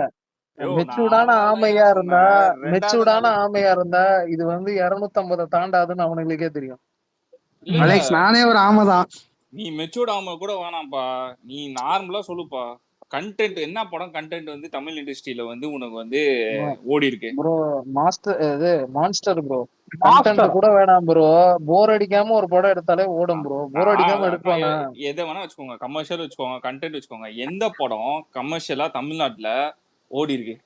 யோ மெச்சூர்டான நானும் அதான் ஆமையா ஏன் இருந்தா, சொன்னேன். ரெண்டாவது மெச்சூர்டான நாள் ஆமையா இருந்தா இது வந்து 250 தாண்டாதுன்னு அவனுங்களுக்கே தெரியும். இல்ல இல்ல அலெக்ஸ் நானே ஒரு ஆமை தான். நீ மெச்சூர்ட் ஆகாம கூட வேணாம்ப்பா. நீ நார்மலா சொல்லுப்பா. கண்டென்ட் என்ன படம் கண்டென்ட் வந்து தமிழ் இண்டஸ்ட்ரியில வந்து உனக்கு வந்து ஓடி இருக்கு. ப்ரோ மாஸ்டர் இது மான்ஸ்டர் ப்ரோ. கண்டென்ட் மாஸ்டர் கூட வேணாம் ப்ரோ, போர் அடிக்காம ஒரு படம் எடுத்தாலே ஓடும் ப்ரோ. போர் அடிக்காம எடுப்பானா? எதை வேணா வச்சுக்கோங்க, கமர்ஷியல் வச்சுக்கோங்க, கண்டென்ட் வச்சுக்கோங்க. எந்த படம் கமர்ஷியலா தமிழ்நாட்டுல ஓடி இருக்கு?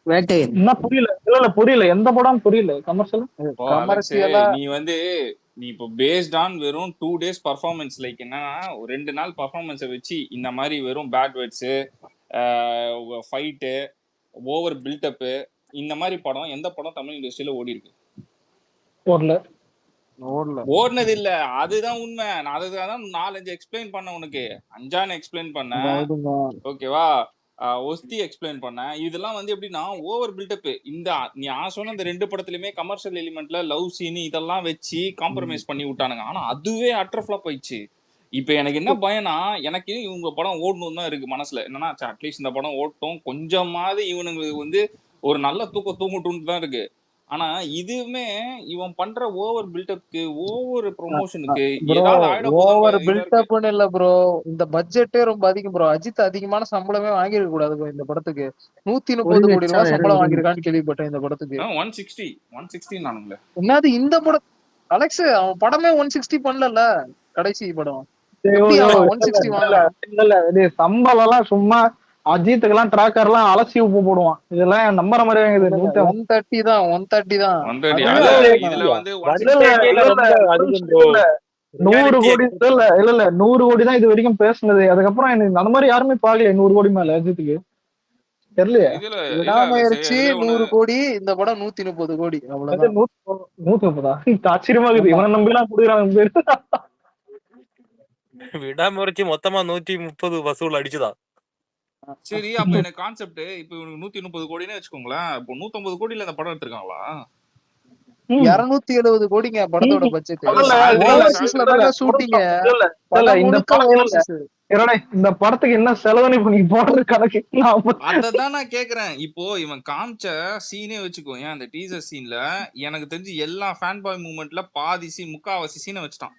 வேட்டையன். என்ன புரியல? இல்ல புரியல, எந்த படம் புரியல? கமர்ஷியல் இப்போ அலெக்ஸ் நீ வந்து நீ இப்போ பேஸ்ட் ஆன் வெறும் 2 days பர்ஃபார்மன்ஸ், லைக் என்னன்னா ஒரு 2 நாள் பர்ஃபார்மன்ஸை வச்சு இந்த மாதிரி வெறும் bad words, fight, over buildup, இந்த மாதிரி படம் எந்த படம் தமிழ் இண்டஸ்ட்ரியில ஓடி இருக்கு? ஓடுனது இல்ல, அதுதான் உண்மை. நான் அதுதான் 4-5 எக்ஸ்பிளைன் பண்ண, உனக்கு 5 எக்ஸ்பிளைன் பண்ணேன், ஓகேவா? ஒஸ்தி எக்ஸ்பிளைன் பண்ணேன். இதெல்லாம் வந்து எப்படின்னா ஓவர் பில்டப். இந்த நீ சொன்ன இந்த 2 படத்துலயுமே கமர்ஷியல் எலிமெண்ட்ல லவ் சீன் இதெல்லாம் வச்சு காம்ப்ரமைஸ் பண்ணி விட்டானுங்க. ஆனா அதுவே அட்டர் ஃபிளாப் ஆயிடுச்சு. இப்ப எனக்கு என்ன பயனா, எனக்கு இவங்க படம் ஓடணும் தான் இருக்கு மனசுல. என்னன்னா அட்லீஸ்ட் இந்த படம் ஓட்டும், கொஞ்சமாவது இவனுங்களுக்கு வந்து ஒரு நல்ல தூங்கட்டும்னு தான் இருக்கு. ஆனா இதுவுமே இவன் பண்ற ஓவர் பில்டப்க்கு, ஓவர் ப்ரொமோஷனுக்கு ஏதாவது ஆயிட ஓவர் போதும். பில்டப்னு இல்ல ப்ரோ, இந்த பட்ஜெட்டே ரொம்ப அதிகம் ப்ரோ. அஜித் அதிகமான சம்பளமே வாங்கிருக்க கூடாது bro இந்த படத்துக்கு. 130 கோடி ரூபாய் சம்பளம் வாங்கியிருக்கான்னு கேள்விப்பட்டேன் இந்த படத்துக்கு. 160 நானுங்களே. என்னது இந்த படம்? அலெக்ஸ் அவன் படமே 160 பண்ணல கடைசி படம். சம்பளம் எல்லாம் சும்மா அஜித்துக்கு எல்லாம் டிராக்கர் எல்லாம் அலசி உப்பு போடுவான். இதெல்லாம் நம்புற மாதிரியே 130 தான் 130 தான். 100 கோடி இல்ல 100 கோடி தான் இது வரைக்கும் பேசுனது. அதுக்கப்புறம் எனக்கு அந்த மாதிரி யாருமே பாக்கல 100 கோடி மேல அஜித்துக்கு தெரியலையா? விடாமுயற்சி 100 கோடி, இந்த படம் 130 கோடி, அவ்வளவுதான். 130 ஆச்சரியமா இருக்குது. இவனை நம்பி எல்லாம் கொடுக்குறாங்க. விடாமுயற்சி மொத்தமா 130 வசூல் அடிச்சுதான். சரி, அப்ப எனக்கு கான்செப்ட் இப்ப இவனுக்கு 130 கோடினே வச்சுக்கோங்களேன். இப்போ 150 கோடியில அந்த படம் எடுத்திருக்காங்களா? 270 கோடிங்க படத்தோட பட்ஜெட். இந்த படத்துக்கு என்ன செலவு பண்ணி போடுற கணக்கு அததான் நான் கேக்குறேன். இப்போ இவன் காமிச்ச சீனே வச்சுக்கோ, ஏன் அந்த டீசர் சீன்ல எனக்கு தெரிஞ்சு எல்லா ஃபேன் பாய் மூவ்மெண்ட்ல பாதி சீன், முக்காவாசி சீனை வச்சுட்டான்.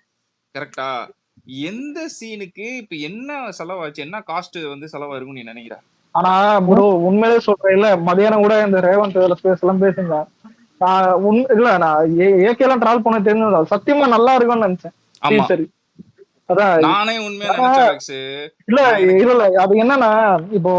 கரெக்டா? எந்த சீனுக்கு இப்ப என்ன செலவாச்சு, என்ன காஸ்ட் வந்து செலவாயிருக்கும்னு நீ நினைக்கிற? ஆனா ப்ரோ உண்மையிலே சொல்றேன், இல்ல மதியானம் கூட இந்த ரேவந்த் ஸ்பேஸ் எல்லாம் பேசுங்க. இல்ல நான் ஏகேலாம் டிராவல் பண்ண தெரிஞ்சதா சத்தியமா நல்லா இருக்கும்னு நினைச்சேன். ஆமா சரி அதான் நானே உண்மையா நினைச்சேன் அலெக்ஸ். இல்ல நான் எனக்கு இல்ல அது என்னன்னா இப்போ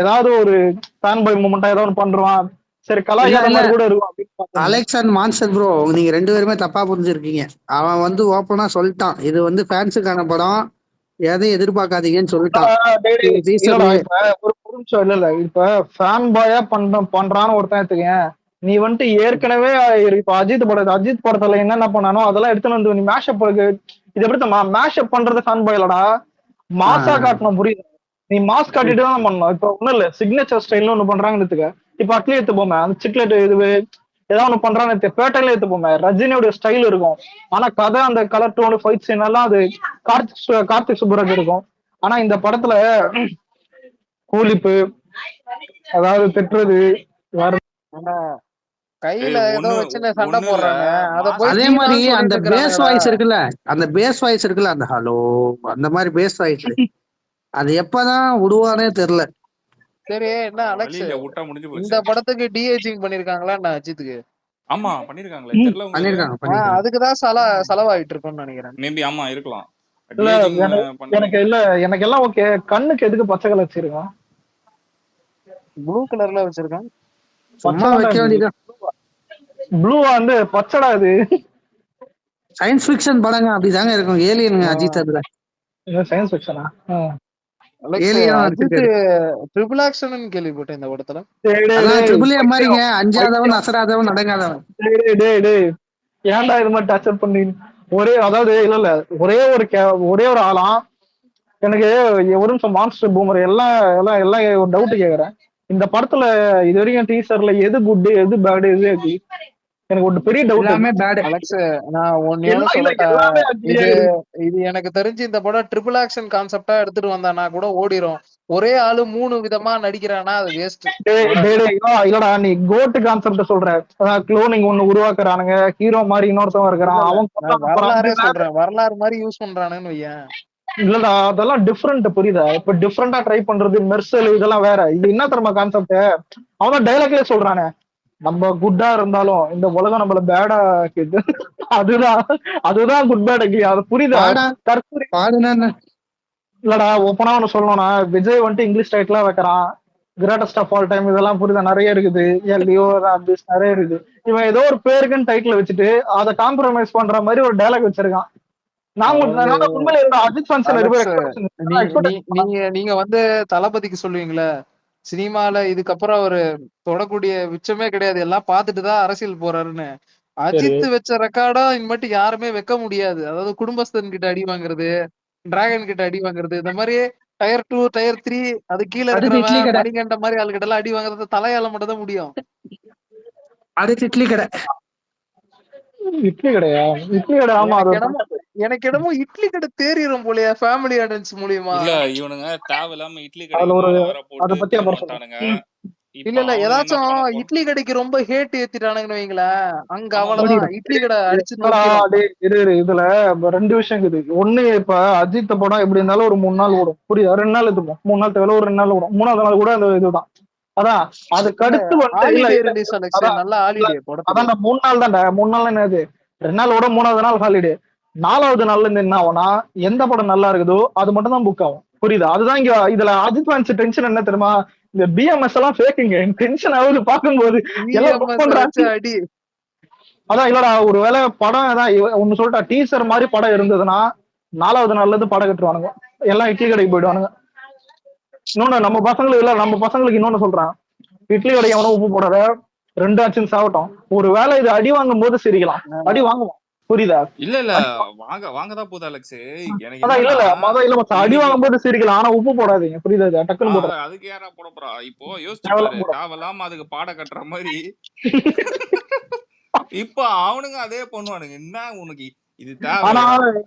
ஏதாவது ஒரு ஃபேன் பாய் மூமெண்டா ஏதாவது ஒன்று பண்றான், சரி இல்ல கலாய்க்காத இல்ல மாதிரி கூட இருக்கும் அப்படின்னு பார்த்தேன். அலெக்ஸ் அண்ட் மான்ஸ்டர் ப்ரோ, நீங்க 2 பேருமே தப்பா புரிஞ்சிருக்கீங்க. அவன் வந்து ஓப்பனா சொல்லிட்டான், இது வந்து ஃபேன்ஸுக்கான படம், எதையும் எதிர்பார்க்காதீங்கன்னு சொல்லிட்டான். இல்லடா டீசர்லயே இப்ப ஒரு நிமிஷம் இல்ல இப்ப ஃபேன் பாயா பண்றான்னு ஒருத்தன் எடுத்துக்கேன். நீ வந்துட்டு ஏற்கனவே இப்ப அஜித் படத்துல என்னென்ன பண்ணானோ அதெல்லாம் எடுத்துன்னு வந்து நீ மேஷப் இது எப்படி மேஷப் பண்றது ஃபேன் பாய் இல்லடா, மாசா காட்டணும் புரியுது. நீ மாஸ் காட்டிட்டு தான் பண்ணணும். இப்ப ஒண்ணும் இல்ல சிக்னேச்சர் ஸ்டைல்னு ஒண்ணு பண்றாங்கன்னு எடுத்துக்க. இப்ப அட்லி எடுத்து போமே அந்த சிக்லெட் இது ஏதாவது ஒண்ணு பண்றான்னு பேட்டையில எடுத்து போமே ரஜினியோட ஸ்டைல் இருக்கும். ஆனா கதை அந்த கலர் டோனு ஃபைட் சீன் எல்லாம் அது கார்த்திக் சுப்புராஜ் இருக்கும். ஆனா இந்த படத்துல கூலிப்பு அதாவது திட்டுறது வேற ஆனா கையில ஏதோ ஒண்ணு வச்சுன்னு சண்டை ஒண்ணு இல்ல போடுறானு அத போய் மாஸ்டர். அதே மாதிரி சீமான்னு அந்த சொல்லிட்டு பேஸ் இருக்கிறானுங்கடா. வாய்ஸ் இருக்குல்ல, அந்த ஹலோ அந்த மாதிரி பேஸ் வாய்ஸ் அது எப்பதான் விடுவானே தெரியல. சரி என்ன வழி அலெக்ஸ், இல்ல, விட்டா முடிஞ்சு இந்த போச்சு. படத்துக்கு டிஏஜிங் பண்ணிருக்காங்களா என்ன அஜித்துக்கு? ஆமா பண்ணிருக்காங்களே, தெரியல உங்களுக்கு? பண்ணிருக்காங்க. அதுக்குதான் செலவாயிட்டு இருக்கும்னு நினைக்கிறேன். மேபி ஆமா இருக்கலாம். இல்ல டிஏஜிங் எனக்கு இல்ல எனக்கு எல்லாம் ஓகே. கண்ணுக்கு எதுக்கு பச்சை கலர் வச்சிருக்கான்? ப்ளூ கலர்ல வச்சிருக்கான். சும்மா வைக்க வேண்டியதான். ப்ளூவா வந்து பச்சடா இது. சயின்ஸ் ஃபிக்ஷன் படங்க அப்படிதாங்க இருக்கும். ஏலியனுங்க அஜித் அதுல. சயின்ஸ் ஃபிக்ஷனா? அலெக்ஸ் ஏலியனும் அஜித் எடுத்துருக்காரு. ட்ரிபிள் ஆக்ஷன் கேள்விப்பட்டேன் இந்த படத்துல. அதான் ட்ரிபிள் ஏ மாதிரிங்க, அஞ்சாதவன் அசராதவன் அடங்காதவன். ஏன்டா இது மாதிரி டச்சப் பண்ணி அதாவது இல்ல ஒரே ஒரு ஆளாம். எனக்கு ஒரு நிமிஷம் மான்ஸ்டர் பூமர் எல்லாம் எல்லாம் எல்லாம் ஒரு டவுட் கேக்குறேன். இந்த படத்துல இது வரைக்கும் டீசர்ல எது குட் எது பேடு எது ugly? எனக்கு ஒரு பெரிய டவுட். எல்லாமே பேட். அலெக்ஸ் நான் ஒன்னு சொல்லட்டா, இது இது எனக்கு தெரிஞ்சு இந்த படம் ட்ரிபிள் ஆக்ஷன் கான்செப்டா எடுத்துட்டு வந்தானா கூட ஓடிரும். ஒரே ஆளு 3 விதமா நடிக்கிறானா அது வேஸ்ட். இல்லடா நீ கோட் கான்செப்ட் சொல்ற, குளோனிங் ஒண்ணு உருவாக்குறானுங்க, ஹீரோ மாதிரி இன்னொருத்தவன் இருக்கிறான், அவன் வரலாறே சொல்றேன், வரலாறு மாதிரி யூஸ் பண்றானுன்னு வையேன். இல்லடா அதெல்லாம் டிஃப்ரெண்ட் புரியுதா? இப்ப டிஃப்ரெண்டா ட்ரை பண்றது மெர்சல் இதெல்லாம் வேற. இது என்ன தெரியுமா கான்செப்ட்? அவன் டைலாக்லயே சொல்றானே, நம்ம குட்டா இருந்தாலும் இந்த உலகம் நம்மள பேடா கேட்டு அதுதான் குட் பேட் அக்லி. அது புரியுதா? இல்லடா ஓப்பனா ஒண்ணு சொல்லணும்னா விஜய் வந்துட்டு இங்கிலீஷ் டைட்டிலா வைக்கிறான், கிரேட்டஸ்ட் ஆஃப் ஆல் டைம் இதெல்லாம் புரியுதா? நிறைய இருக்குது, லியோ நிறைய இருக்குது. இவன் ஏதோ ஒரு பேருக்குன்னு டைட்டில் வச்சுட்டு அதை காம்ப்ரமைஸ் பண்ற மாதிரி ஒரு டைலாக் வச்சிருக்கான். நீங்க வந்து தளபதிக்கு சொல்லுவீங்களே சினிமால இதுக்கப்புறம் அவரு தொடக்கூடிய மிச்சமே கிடையாது, எல்லாம் பார்த்துட்டுதான் அரசியல் போறாருன்னு. அஜித் வச்ச ரெக்கார்டா இனிமேட்டு யாருமே வைக்க முடியாது. அதாவது குடும்பஸ்தன் கிட்ட அடி வாங்குறது, டிராகன் கிட்ட அடி வாங்குறது, இந்த மாதிரி டயர் 2 டயர் 3 அது கீழே இருக்கிறவன் மணிகண்ட மாதிரி ஆளுகிட்ட எல்லாம் அடி வாங்குறது தலையால மட்டும் தான் முடியும். அடுத்து இட்லி கடை. இட்லி கடையா? இட்லி கடை ஆமா. எனக்கு என்னமோ இட்லி கடை தேறிடும் போலயா ஃபேமிலி ஆடியன்ஸ் மூலியமா. இல்ல இவனுங்க தேவையில்லாம இட்லி கடைக்கு வேற போட்டு வந்துட்டானுங்க. இல்ல ஏதாச்சும் இட்லி கடைக்கு ரொம்ப ஹேட் ஏத்திட்டானுங்கன்னு வைங்களேன், அங்க அவ்வளவுதான் இட்லி கடை அடிச்சு இதுல 2 விஷயம் இருக்குது. ஒண்ணு இப்ப அஜித் படம் எப்படி இருந்தாலும் ஒரு 3 நாள் ஓடும் புரியுதா? 2 நாள் எடுத்துப்போம், 3 நாள் தேவை ஒரு 2 நாள் ஓடும், 3ஆவது நாள் கூட அந்த இதுதான். அதான் அதுக்கு அடுத்து அதான் 3 நாள் தான்டா. 3 நாள் என்னது, 2 நாள் ஓட 3ஆவது நாள் ஹாலிடே. 4ஆவது நாள்ல இருந்து என்ன ஆகும்னா எந்த படம் நல்லா இருக்குதோ அது மட்டும் தான் புக் ஆகும் புரியுதா? அதுதான் இங்க இதுல அஜித் ஃபேன்ஸ் டென்ஷன் என்ன தெரியுமா? இந்த பிஎம்எஸ் எல்லாம் ஃபேக்குங்க. டென்ஷன் ஆகுது பாக்கும்போது. அதான் இல்லடா ஒருவேளை படம் ஏதாவது ஒண்ணு சொல்லிட்டா டீசர் மாதிரி படம் இருந்ததுன்னா 4ஆவது நாள்ல இருந்து படம் கட்டுவானுங்க, எல்லாம் இட்லி கடைக்கு போயிடுவானுங்க. இன்னொன்னு நம்ம பசங்களுக்கு இன்னொன்னு சொல்றான், இட்லி கடைக்கு எவனும் உப்பு போடாத, 2 ஆச்சுன்னு சாப்பிட்டோம். ஒரு வேலை இது அடி வாங்கும் போது சிரிக்கலாம், அடி வாங்குவோம் புரியுதா? இல்ல வாங்கதான் போகுது அலெக்ஸ். எனக்கு அடி வாங்கும் போது சிரிக்கலாம், ஆனா உப்பு போடாதீங்க புரியுதா? டக்குன்னு போடுற அதுக்கு யாரா போட போறா? இப்போ யோசிச்சு பாரு, தேவையில்லாம அதுக்கு பாட கட்டுற மாதிரி இப்ப அவனுங்க அதே பண்ணுவானுங்க. என்ன உனக்கு இது தேவை?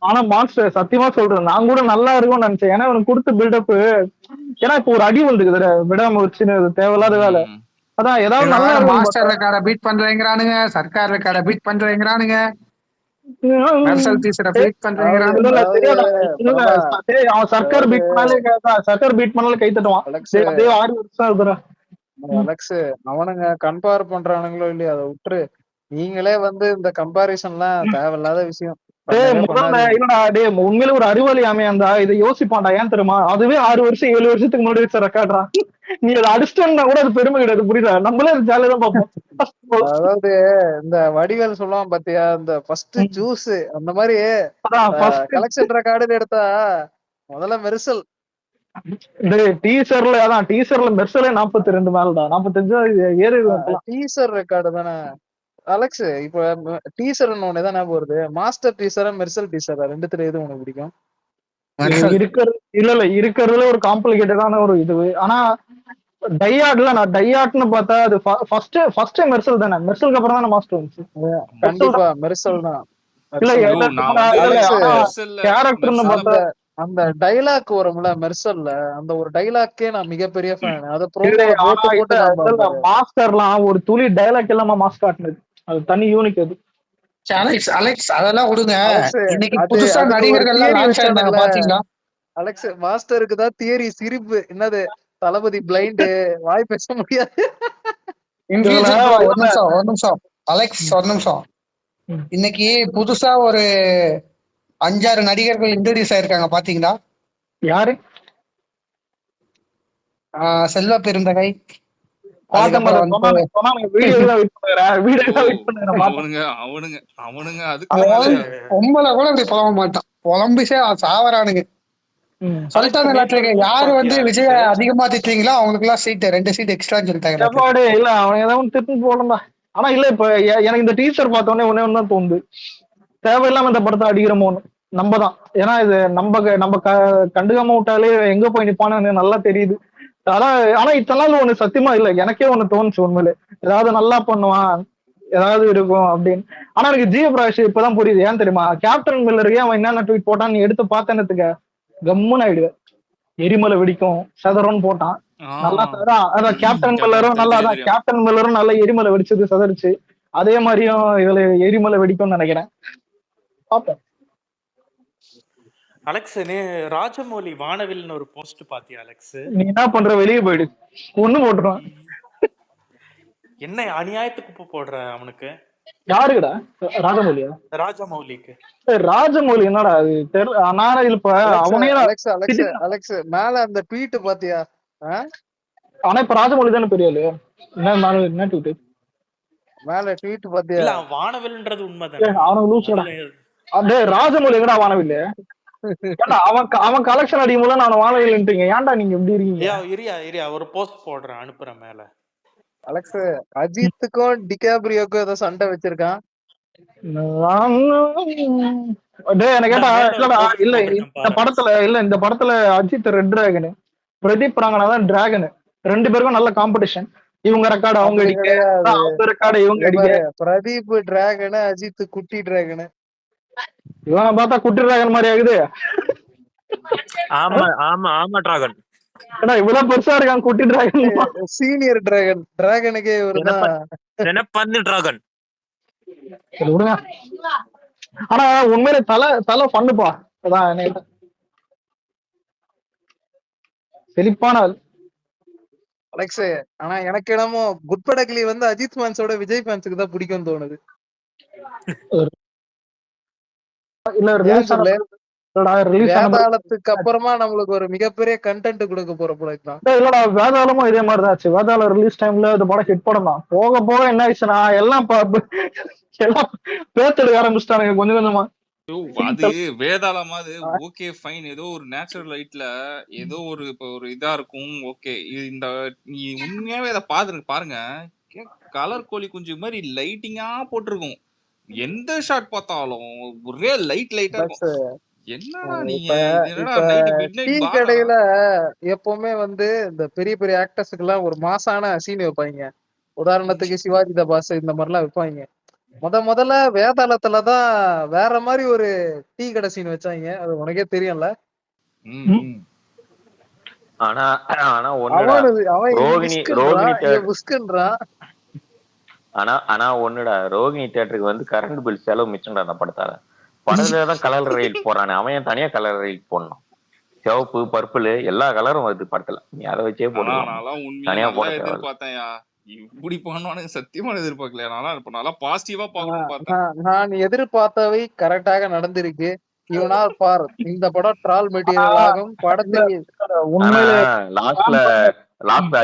ஆனா மான்ஸ்டர் சத்தியமா சொல்றேன், நான் கூட நல்லா இருக்கும்னு நினைச்சேன். ஏன்னா அவனுக்கு கொடுத்த பில்டப், ஏன்னா இப்ப ஒரு அடி வந்துக்குது விடாம வச்சு தேவையில்லாத வேலை. அதான் ஏதாவது நல்லா மாஸ்டர் ரெக்கார்ட பீட் பண்றேங்கிறானுங்க, சர்க்கார் ரெக்கார்ட பீட் பண்றேங்கிறானுங்க, சர்க்கார் பீட் பண்ணாலே கை தட்டுவான். அலெக்ஸ் அவனுங்க கம்பேர் பண்றானுங்களோ இல்லையா அதை விட்டுரு. நீங்களே வந்து இந்த கம்பாரிசன்லாம் தேவையில்லாத விஷயம். டேய் பண்ணவே முதல்ல பண்ணாதீங்க. இல்லடா டேய் உண்மையில ஒரு அறிவாளி அமையாந்தா இதை யோசிப்பான்டா. ஏன் தெரியுமா? அதுவே 6 வருஷம் 7 வருஷத்துக்கு முன்னாடி வச்ச ரெக்கார்ட்ரா. நீ அதை அடிச்சிட்டா கூட அது பெருமை கிடையாது. புரியுதா? நம்மளே அது ஜாலியா தான் பார்ப்போம். அதாவது இந்த வடிவேல் சொல்லுவான் பாத்தியா, இந்த ஃபர்ஸ்ட் ஜூஸ் அந்த மாதிரி கலெக்ஷன் ரெக்கார்டுன்னு எடுத்தா முதல்ல மெர்சல். டீசர்ல அதான் டீசர்ல மெர்சலே 42 மேலடா. 45 ஏறி டீசர் ரெக்கார்டு தானே அலெக்ஸ். இப்ப டீசர் ஒண்ணு தான் ஞாபகம் வருது. மாஸ்டர் டீசரா மெர்சல் டீசரா ரெண்டுத்துல எது உனக்கு பிடிக்கும்? இருக்கிறது இல்ல இருக்கிறதுல ஒரு காம்ப்ளிகேட்டடான ஒரு இது. ஆனா டையாட்ல நான் டையாட்னு பார்த்தா அது ஃபர்ஸ்ட் மெர்சல் தானே. மெர்சலுக்கு அப்புறம் தான் மாஸ்டர் வந்துச்சு. கண்டிப்பா மெர்சல் தான். கேரக்டர்னு பார்த்தா அந்த டைலாக் வரும்ல மெர்சல்ல, அந்த ஒரு டைலாக்கே நான் மிகப்பெரிய ஃபேன். அத ப்ரோமோல போட்டு மாஸ்டர்லாம் ஒரு துளி டைலாக் இல்லாம மாஸ் காட்டுனது. அது தனி யூனிக். அது அலெக்ஸ் அலெக்ஸ் அதெல்லாம் விடுங்க. இன்னைக்கு புதுசா நடிகர்கள்லாம் லான்ச் ஆனாங்க பாத்தீங்களா? அலெக்ஸ் மாஸ்டருக்கு தான் தியரி சிரிப்பு. என்னது தளபதி பிளைண்ட் வாய் பேச முடியாது. ஒரு நிமிஷம் அலெக்ஸ் ஒரு நிமிஷம். இன்னைக்கு புதுசா ஒரு 5-6 நடிகர்கள் இன்ட்ரோடியூஸ் ஆயிருக்காங்க பாத்தீங்களா? யாரு? செல்வ பெருந்தகை. உம்மல கூட இப்படி புலம்ப மாட்டான். புலம்பிசே சாவரானுங்க. யாரு வந்து விஜய அதிகமா திட்டீங்களோ அவங்களுக்கு எல்லாம் சீட் 2 சீட் எக்ஸ்ட்ரா சொல்லிட்டாங்க. இல்ல அவன் ஏதாவது திட்டு போடா. ஆனா இல்ல இப்ப எனக்கு இந்த டீச்சர் பார்த்தோன்னே ஒன்னே ஒன்னு தான் தோணுது. தேவையில்லாம இந்த படத்தை அடிக்கிறோமோன்னு. நம்ம தான். ஏன்னா இது நம்ம கண்டுக்காம விட்டாலே எங்க போய் நிப்பானு நல்லா தெரியுது. ஆனா இத்தனை நாள் ஒண்ணு சத்தியமா இல்ல. எனக்கே ஒண்ணு தோணுச்சு உண்மையிலே. ஏதாவது நல்லா பண்ணுவான், ஏதாவது இருக்கும் அப்படின்னு. ஆனா எனக்கு ஜியபிரகாஷ் இப்பதான் புரியுது. ஏன் தெரியுமா? கேப்டன் மில்லருக்கு அவன் என்னென்ன ட்வீட் போட்டான் நீ எடுத்து பார்த்தேன்னு கம்முன்னு ஆயிடுவேன். எரிமலை வெடிக்கும் செதறோன்னு போட்டான். நல்லா அதான் கேப்டன் மில்லரும் நல்லா அதான் கேப்டன் மில்லரும் நல்லா எரிமலை வெடிச்சது செதறிச்சு. அதே மாதிரியும் இதுல எரிமலை வெடிக்கும்னு நினைக்கிறேன். பாப்பேன். அலெக்ஸ் நீ ராஜமௌலி வானவில்னு ஒரு போஸ்ட் பாத்தியா அலெக்ஸ்? நீ என்ன பண்ற? வெளியே போயிடு. ஒண்ணு போட்டுருவான். என்ன அநியாயத்துக்கு போடுற அவனுக்கு? யாருக்குடா? ராஜமௌலியா? ராஜமௌலிக்கு. ராஜமௌலி என்னடா அது தெரியல. நான் இப்ப அவனே அலெக்ஸ் மேல அந்த ட்வீட் பாத்தியா? ஆனா இப்ப ராஜமௌலி தானே பெரிய ஆளு. என்ன ட்வீட் மேல ட்வீட் பாத்தியா? இல்ல வானவில்ன்றது உண்மைதானே? அவனுக்கு லூசுடா. அதே ராஜமௌலி எங்கடா வானவில்? அவன் கலெக்ஷன் அடிக்கும்போது நான் வானவில்ன்றீங்க. ஏன்டா நீங்க எப்படி இருக்கீங்க? இரியா ஒரு போஸ்ட் போடுறேன் அனுப்புறேன் மேல. அலெக்ஸ் அஜித்துக்கும் டிகாப்ரியோக்கும் ஏதோ சண்டை வச்சிருக்கான். இல்ல இந்த படத்துல அஜித் ரெட் டிராகன், பிரதீப் ராங்கனா தான் டிராகன். 2 பேருக்கும் நல்ல காம்படிஷன். இவங்க ரெக்கார்டு அவங்க அடிக்க, அவங்க ரெக்கார்டு இவங்க அடிக்க. பிரதீப் டிராகன், அஜித் குட்டி டிராகன். இவனை பார்த்தா குட்டி டிராகன் மாதிரி ஆகுது. ஆமா ஆமா ஆமா டிராகன். இவ்வளவு பெருசா இருக்கான் குட்டி டிராகன். Senior dragon. டிராகனுக்கே பந்து டிராகன். ஆனா உண்மையில தலை பண்ணுப்பா. அதான் செழிப்பான அலெக்ஸ். ஆனா எனக்கு என்னமோ குட்படக்லி வந்து அஜித் ஃபேன்ஸோட விஜய் ஃபேன்ஸுக்கு தான் பிடிக்கும் தோணுது. வேதாளத்துக்கு அப்புறமா நம்மளுக்கு ஒரு மிகப்பெரிய கண்டென்ட் கொடுக்க போற படம் தான். இல்லடா வேதாளமும் இதே மாதிரி தான். வேதாளம் ரிலீஸ் டைம்ல இந்த படம் ஹிட் படம் தான். போக போக என்ன ஆயிடுச்சுன்னா எல்லாம் பேத்தெடுக்க ஆரம்பிச்சிட்டானுங்க கொஞ்சம் கொஞ்சமா. அது வேதாளமா அது ஓகே ஃபைன். ஏதோ ஒரு நேச்சுரல் லைட்ல ஏதோ ஒரு இப்ப ஒரு இதா இருக்கும். ஓகே இந்த நீ உண்மையாவே அதை பாருங்க. கலர் கோழி குஞ்சு மாதிரி லைட்டிங்கா போட்டிருக்கும். எந்த ஷாட் பார்த்தாலும் ஒரே லைட்டா இருக்கும். என்னடா நீங்க டீ கடையில எப்பவுமே வந்து இந்த பெரிய பெரிய ஆக்டர்ஸுக்கு எல்லாம் ஒரு மாசான சீன் வைப்பாங்க. உதாரணத்துக்கு சிவாஜி த பாஸ் இந்த மாதிரிலாம் வைப்பாங்க. முதல்ல வேதாளத்துலதான் வேற மாதிரி ஒரு டீ கடை சீன் வச்சாங்க. அது உனக்கே தெரியும்ல. ஆனா ஆனா ஒண்ணுடா, ரோகிணி தியேட்டருக்கு வந்து கரண்ட் பில் செலவு மிச்சம்டா அந்த படத்தால. படத்துலதான் கலர் ரைட் போறானே, அவன் தனியா கலர் ரைட் போடணும். சிவப்பு பர்பிள் எல்லா கலரும் வருது படத்துல. நீ அதை வச்சே போடலாம். தனியா போட இப்படி பண்ணுவானுங்க சத்தியமா எதிர்பார்க்கல. இப்ப நல்லா பாசிட்டிவா பாக்கணும்னு பார்த்தேன். நான் எதிர்பார்த்தவை கரெக்டாக நடந்திருக்கு. இவனால் பார் இந்த படம் ட்ரால் மெட்டீரியல் ஆகும். படத்தில் உண்மையிலே லாஸ்ட்ல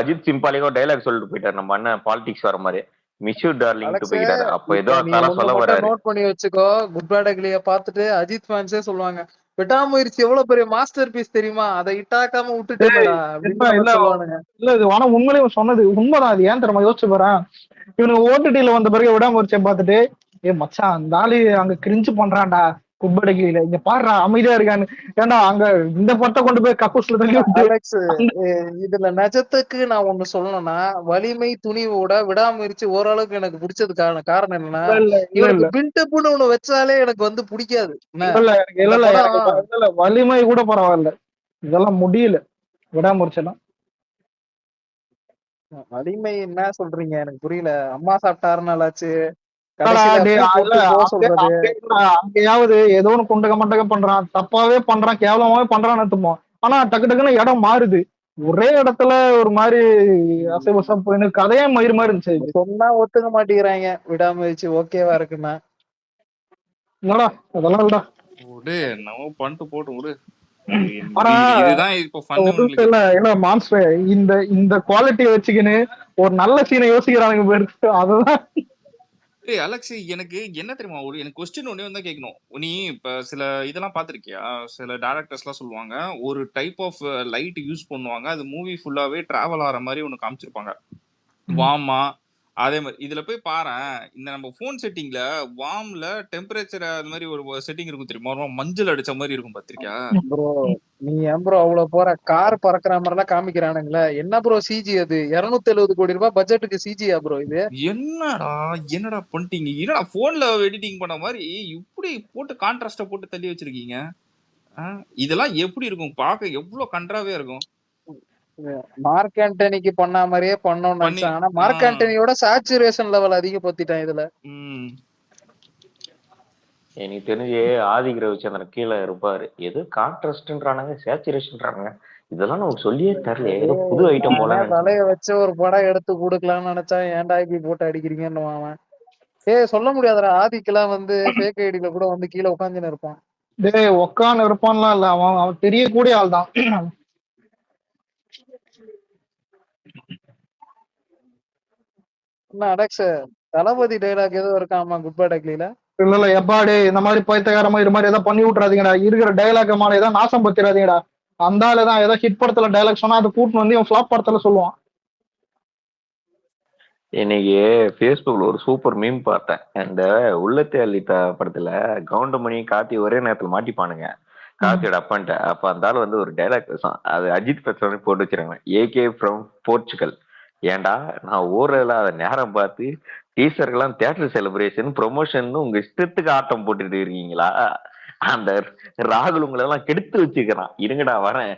அஜித் சிம்பாலிக்கோ டைலாக் சொல்லிட்டு போயிட்டாரு நம்ம அண்ணன் பாலிடிக்ஸ் வர மாதிரி மிஷு டார்லிங் போயிட்டாரு. அப்ப ஏதோ நீ தலை ஒண்ணு சொல்ல மட்டும் வர்றாரு. நோட் பண்ணி வச்சுக்கோ. குட் பேட் அக்லிய பார்த்துட்டு அஜித் ஃபேன்ஸே சொல்லுவாங்க, விடாமுயற்சி எவ்வளவு பெரிய மாஸ்டர் பீஸ் தெரியுமா, அதை இட்டாக்காம விட்டுட்டேனடா அப்படின்னு சொல்லுவானுங்க. இல்ல இது ஆனா உண்மையிலே சொன்னது உண்மைதான். அது ஏன் தெரியுமா யோசிச்சு போறேன். இவனுக்கு ஓடிடில வந்த பிறகு விடாமுயற்சியை பார்த்துட்டு மச்சான் அந்த ஆளு அங்க கிரிஞ்சு பண்றான்டா குப்படகில இங்க பாடுறா அமைதியா இருக்கான்னு. ஏன்னா அங்க இந்த படத்தை கொண்டு போய் கக்கூஸ்ல தள்ளி விட்டு அலெக்ஸ், இதுல நிஜத்துக்கு நான் ஒண்ணு சொல்லணும்னா, வலிமை துணிவோட விடாமுயற்சி ஓரளவுக்கு எனக்கு பிடிச்சதுக்கான காரணம் என்னன்னா, இவனுக்கு பில்டப்னு ஒண்ணு வச்சாலே எனக்கு வந்து பிடிக்காது. வலிமை கூட பரவாயில்ல, இதெல்லாம் முடியல விடாமுயற்சிலாம். வலிமை என்ன சொல்றீங்க எனக்கு புரியல. அம்மா சாப்பிட்டாருனாலாச்சு அங்கேயாவது ஏதோ ஒண்ணு குண்டக மண்டக பண்றான், தப்பாவே பண்றான், கேவலமாவே பண்றான்னு எடுத்துப்போம். ஆனா டக்கு டக்குன்னு இடம் மாறுது. ஒரே இடத்துல ஒரு மாதிரி அசைவசம் போயின்னு கதையே மயிறு மாதிரி இருந்துச்சு. சொன்னா ஒத்துக்க மாட்டேங்கிறாங்க விடாமுயற்சி ஓகேவா இருக்குன்னா. என்னடா அதெல்லாம் இல்லடா விடு, நம்ம பண்ணிட்டு போட்டு விடு. இந்த குவாலிட்டியை வச்சுக்கின்னு ஒரு நல்ல சீனை யோசிக்கிறானுங்க. அதுதான் அலெக்ஸ், எனக்கு என்ன தெரியுமா எனக்கு கொஸ்டின் ஒண்ணே வந்து கேட்கணும். நீ இப்ப சில இதெல்லாம் பாத்திருக்கியா? சில டைரக்டர்ஸ் எல்லாம் சொல்லுவாங்க ஒரு டைப் ஆஃப் லைட் யூஸ் பண்ணுவாங்க, அது மூவி ஃபுல்லாவே டிராவல் ஆகிற மாதிரி ஒண்ணு காமிச்சிருப்பாங்க. வாமா அதே மாதிரி இதுல போய் பாரு, இந்த நம்ம போன் செட்டிங்ல வார்ம்ல டெம்பரேச்சர் அது மாதிரி ஒரு செட்டிங் இருக்கும் தெரியுமா, மஞ்சள் அடிச்ச மாதிரி இருக்கும் பாத்திருக்கியா? ப்ரோ நீ ஏன் ப்ரோ அவ்வளவு போற? கார் பறக்கிற மாதிரி எல்லாம் காமிக்கிறானுங்களே, என்ன ப்ரோ சிஜி அது? 270 கோடி ரூபாய் பட்ஜெட்டுக்கு சிஜியா ப்ரோ இது? என்னடா பண்ணிட்டீங்க? என்னடா போன்ல எடிட்டிங் பண்ண மாதிரி இப்படி போட்டு கான்ட்ராஸ்ட போட்டு தள்ளி வச்சிருக்கீங்க. இதெல்லாம் எப்படி இருக்கும்? பார்க்க எவ்வளவு கன்றாவே இருக்கும். மார்க் ஆண்டனிக்கு பண்ண மாதிரியே பண்ணோம்னு நினைச்சேன். ஆனா மார்க் ஆண்டனியோட சேச்சுரேஷன் லெவல் அதிகப்படுத்திட்டான் இதுல. எனக்கு தெரிஞ்சு ஆதிக் ரவிச்சந்திரன் கீழே இருப்பாரு. எது கான்ட்ராஸ்ட்ன்றானுங்க, சேச்சுரேஷன்றானுங்க, இதெல்லாம் நமக்கு சொல்லியே தரல. ஏதோ புது ஐட்டம் போல தலைய வச்சு ஒரு படம் எடுத்து கொடுக்கலாம்னு நினைச்சா ஏன்டா இப்படி போட்டு அடிக்கிறீங்கன்னு அவன். சொல்ல முடியாதுடா, ஆதிக்கெல்லாம் வந்து ஃபேக் ஐடியில கூட வந்து கீழே உட்காந்துன்னு இருப்பான். உட்காந்து இருப்பான்லாம் இல்ல, அவன் தெரியக்கூடிய ஆள் தான். அலெக்ஸ், தளபதி டைலாக் ஏதோ இருக்காமா குட் பேட் அக்லில? இல்ல எப்பாடி இந்த மாதிரி பைத்தியகாரமா இது மாதிரி ஏதாவது பண்ணி விட்டுறாதீங்கடா. இருக்கிற டைலாக் மாதிரி ஏதாவது நாசம் பத்திராதீங்கடா. அந்த ஆளு தான் ஏதோ ஹிட் படத்துல டைலாக் சொன்னா அதை கூட்டின்னு வந்து இவன் ஃபிளாப் படத்துல சொல்லுவான். இன்னைக்கு ஃபேஸ்புக்ல ஒரு சூப்பர் மீம் பார்த்தேன். அந்த உள்ளத்தை அள்ளித்த படத்துல கவுண்டமணி கார்த்தி ஒரே நேரத்துல மாட்டிப்பானுங்க. கார்த்தியோட அப்பன்ட்ட. அப்ப அந்த ஆள் வந்து ஒரு டைலாக் பேசும், அது அஜித் பேசுற போட்டு வச்சிருக்காங்க. AK from Portugal. ஏண்டா நான் ஊர்ல அதை நேரம் பார்த்து டீச்சருக்கெல்லாம் தியேட்டர் செலிப்ரேஷன் ப்ரொமோஷன் உங்க இஷ்டத்துக்கு ஆட்டம் போட்டுட்டு இருக்கீங்களா? அந்த ராகுல் உங்களை எல்லாம் கெடுத்து வச்சுக்கிறான். இருங்கடா வரேன்.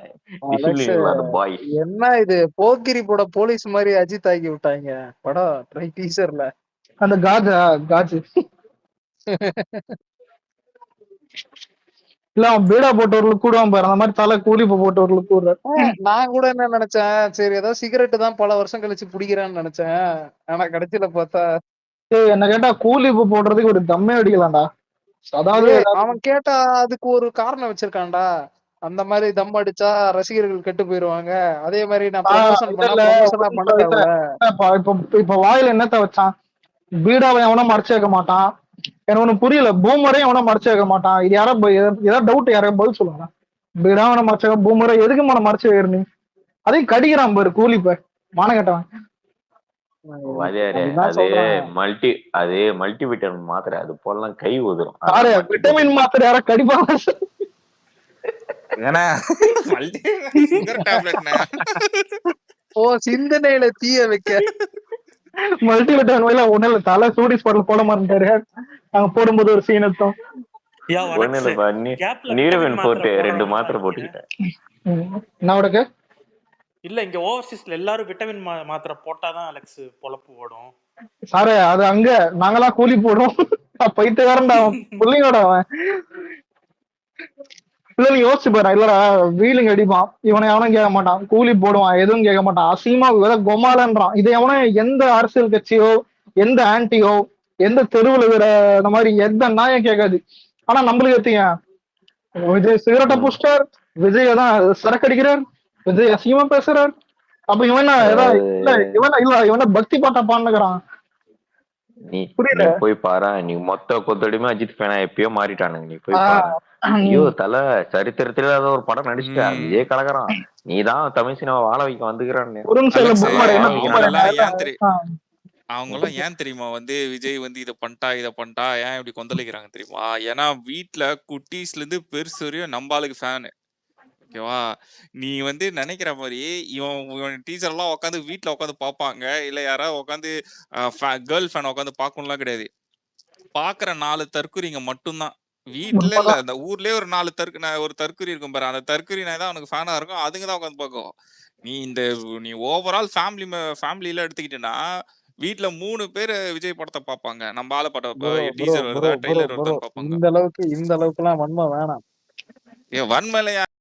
என்ன இது போக்கிரி போட போலீஸ் மாதிரி அஜித் ஆக்கி விட்டாங்க படம் டீசர்ல. அந்த காஜு இல்ல அவன் பீடா போட்டவர்களுக்கு கூடுவான் பாரு, அந்த மாதிரி தலை கூலி போட்டவர்களுக்கு கூட. நான் கூட என்ன நினைச்சேன், சரி ஏதோ சிகரெட்டு தான் பல வருஷம் கழிச்சு பிடிக்கிறான்னு நினைச்சேன். ஆனா கடைசியில பார்த்தா என்ன கேட்டா கூலி போடுறதுக்கு ஒரு தம்மே அடிக்கலாம்டா. அதாவது அவன் கேட்டா அதுக்கு ஒரு காரணம் வச்சிருக்கான்டா. அந்த மாதிரி தம் அடிச்சா ரசிகர்கள் கெட்டு போயிருவாங்க, அதே மாதிரி நான் ப்ரமோஷன் பண்ண. இப்ப வாயில என்னத்த வச்சான்? பீடாவை எவனும் மறைச்சு வைக்க மாட்டான். எனக்கு ஒண்ணு புரியல, பூமரையும் எவனும் மறைச்சு வைக்க மாட்டான். இது யாரோ ஏதாவது டவுட் யாரையும் பதில் சொல்லுங்க. பீடா அவனை மறைச்ச பூமரை எதுக்கு மன மறைச்சு வைக்கிறீ? அதையும் கடிக்கிறான் பாரு கூலி பேர் மான கட்டவன். அது மல்டி விட்டமின் மாத்திரை, அது போலாம் கை உதிரும். விட்டமின் மாத்திரை யாரா கடிப்பாங்க? சிந்தனையில தீய வைக்க மல்டி விட்டமின் வயல ஒண்ணு இல்ல, தலை சூடி ஸ்பாட்ல போட மாட்டாரு. அங்க போடும்போது ஒரு சீனத்தம் நீரவன் போட்டு 2 மாத்திரை போட்டுக்கிட்டேன். என்ன உனக்கு இல்ல இங்க ஓவர்சீஸ்ல எல்லாரும் விட்டமின் மாத்திரை போட்டாதான் அலெக்ஸ் பொழப்பு ஓடும். சாரே அது அங்க நாங்கெல்லாம் கூலி போடுறோம். பைத்தியக்காரன்டா அவன், புள்ளியோட அவன். இல்ல நீ யோசிச்சு பாரு, இல்லடா வீலிங் அடிப்பான், இவனை எவனும் கேட்க மாட்டான், கூலி போடுவான், எதுவும் கேட்க மாட்டான், அசிங்கமா கொமாலன்றான். இதை எவனும் எந்த அரசியல் கட்சியோ எந்த ஆன்டியோ எந்த தெருவுல இருக்கிற இந்த மாதிரி எந்த நாயம் கேட்காது. ஆனா நம்மளுக்கு எடுத்தீங்க, விஜய் சிகரெட்டை புடிச்சிட்டார், விஜய் தான் சரக்கு அடிக்கிறார், விஜய் அசிங்கமா பேசுறார். அப்ப இவன் ஏதாவது இல்ல இவன பக்தி பாட்டா பாடுகிறான். நீ போய் பாரு, நீ மொத்த கொத்தடியுமே அஜித் ஃபேனா எப்பயோ மாறிட்டானுங்க. நீ போய் பாரு. ஐயோ தல, சரித்திரத்துல ஒரு படம் நடிச்சுட்டா, விஜய் கலகறான், நீதான் தமிழ் சினிமா வாழ வைக்க வந்துக்கிறான்னு. அவங்க எல்லாம் ஏன் தெரியுமா விஜய் இத பண்ணிட்டா ஏன் இப்படி கொந்தளிக்கிறாங்க தெரியுமா? ஏன்னா வீட்டுல குட்டீஸ்ல இருந்து பெருசு வரையும் நம்பாளுக்கு ஃபேனு. ஓகேவா? நீ நினைக்கிற மாதிரி இவன் டீச்சர் எல்லாம் உட்காந்து வீட்டுல உட்காந்து பாப்பாங்க, இல்ல யாராவது உட்காந்து கேர்ள் ஃபேன் உட்காந்து பாக்கணும்லாம் கிடையாது. பாக்குற 4 தற்குறிங்க மட்டும்தான். வீட்டுல இல்ல, அந்த ஊர்லயே ஒரு 4 ஒரு தற்குறி இருக்கும் பாரு, அந்த தற்குறி தான் அவனுக்கு ஃபேனா இருக்கும், அதுங்கதான் உட்காந்து பாக்கும். நீ ஓவரால் ஃபேமிலியில எடுத்துக்கிட்டேன்னா வீட்டுல 3 பேர் விஜய் படத்தை பாப்பாங்க. நம்ம ஆள படம் டீசர் வருதா ட்ரெய்லர் வருதான்னு பாப்பாங்க. இந்த அளவுக்கு எல்லாம் வன்மை வேணாம். வன்மையில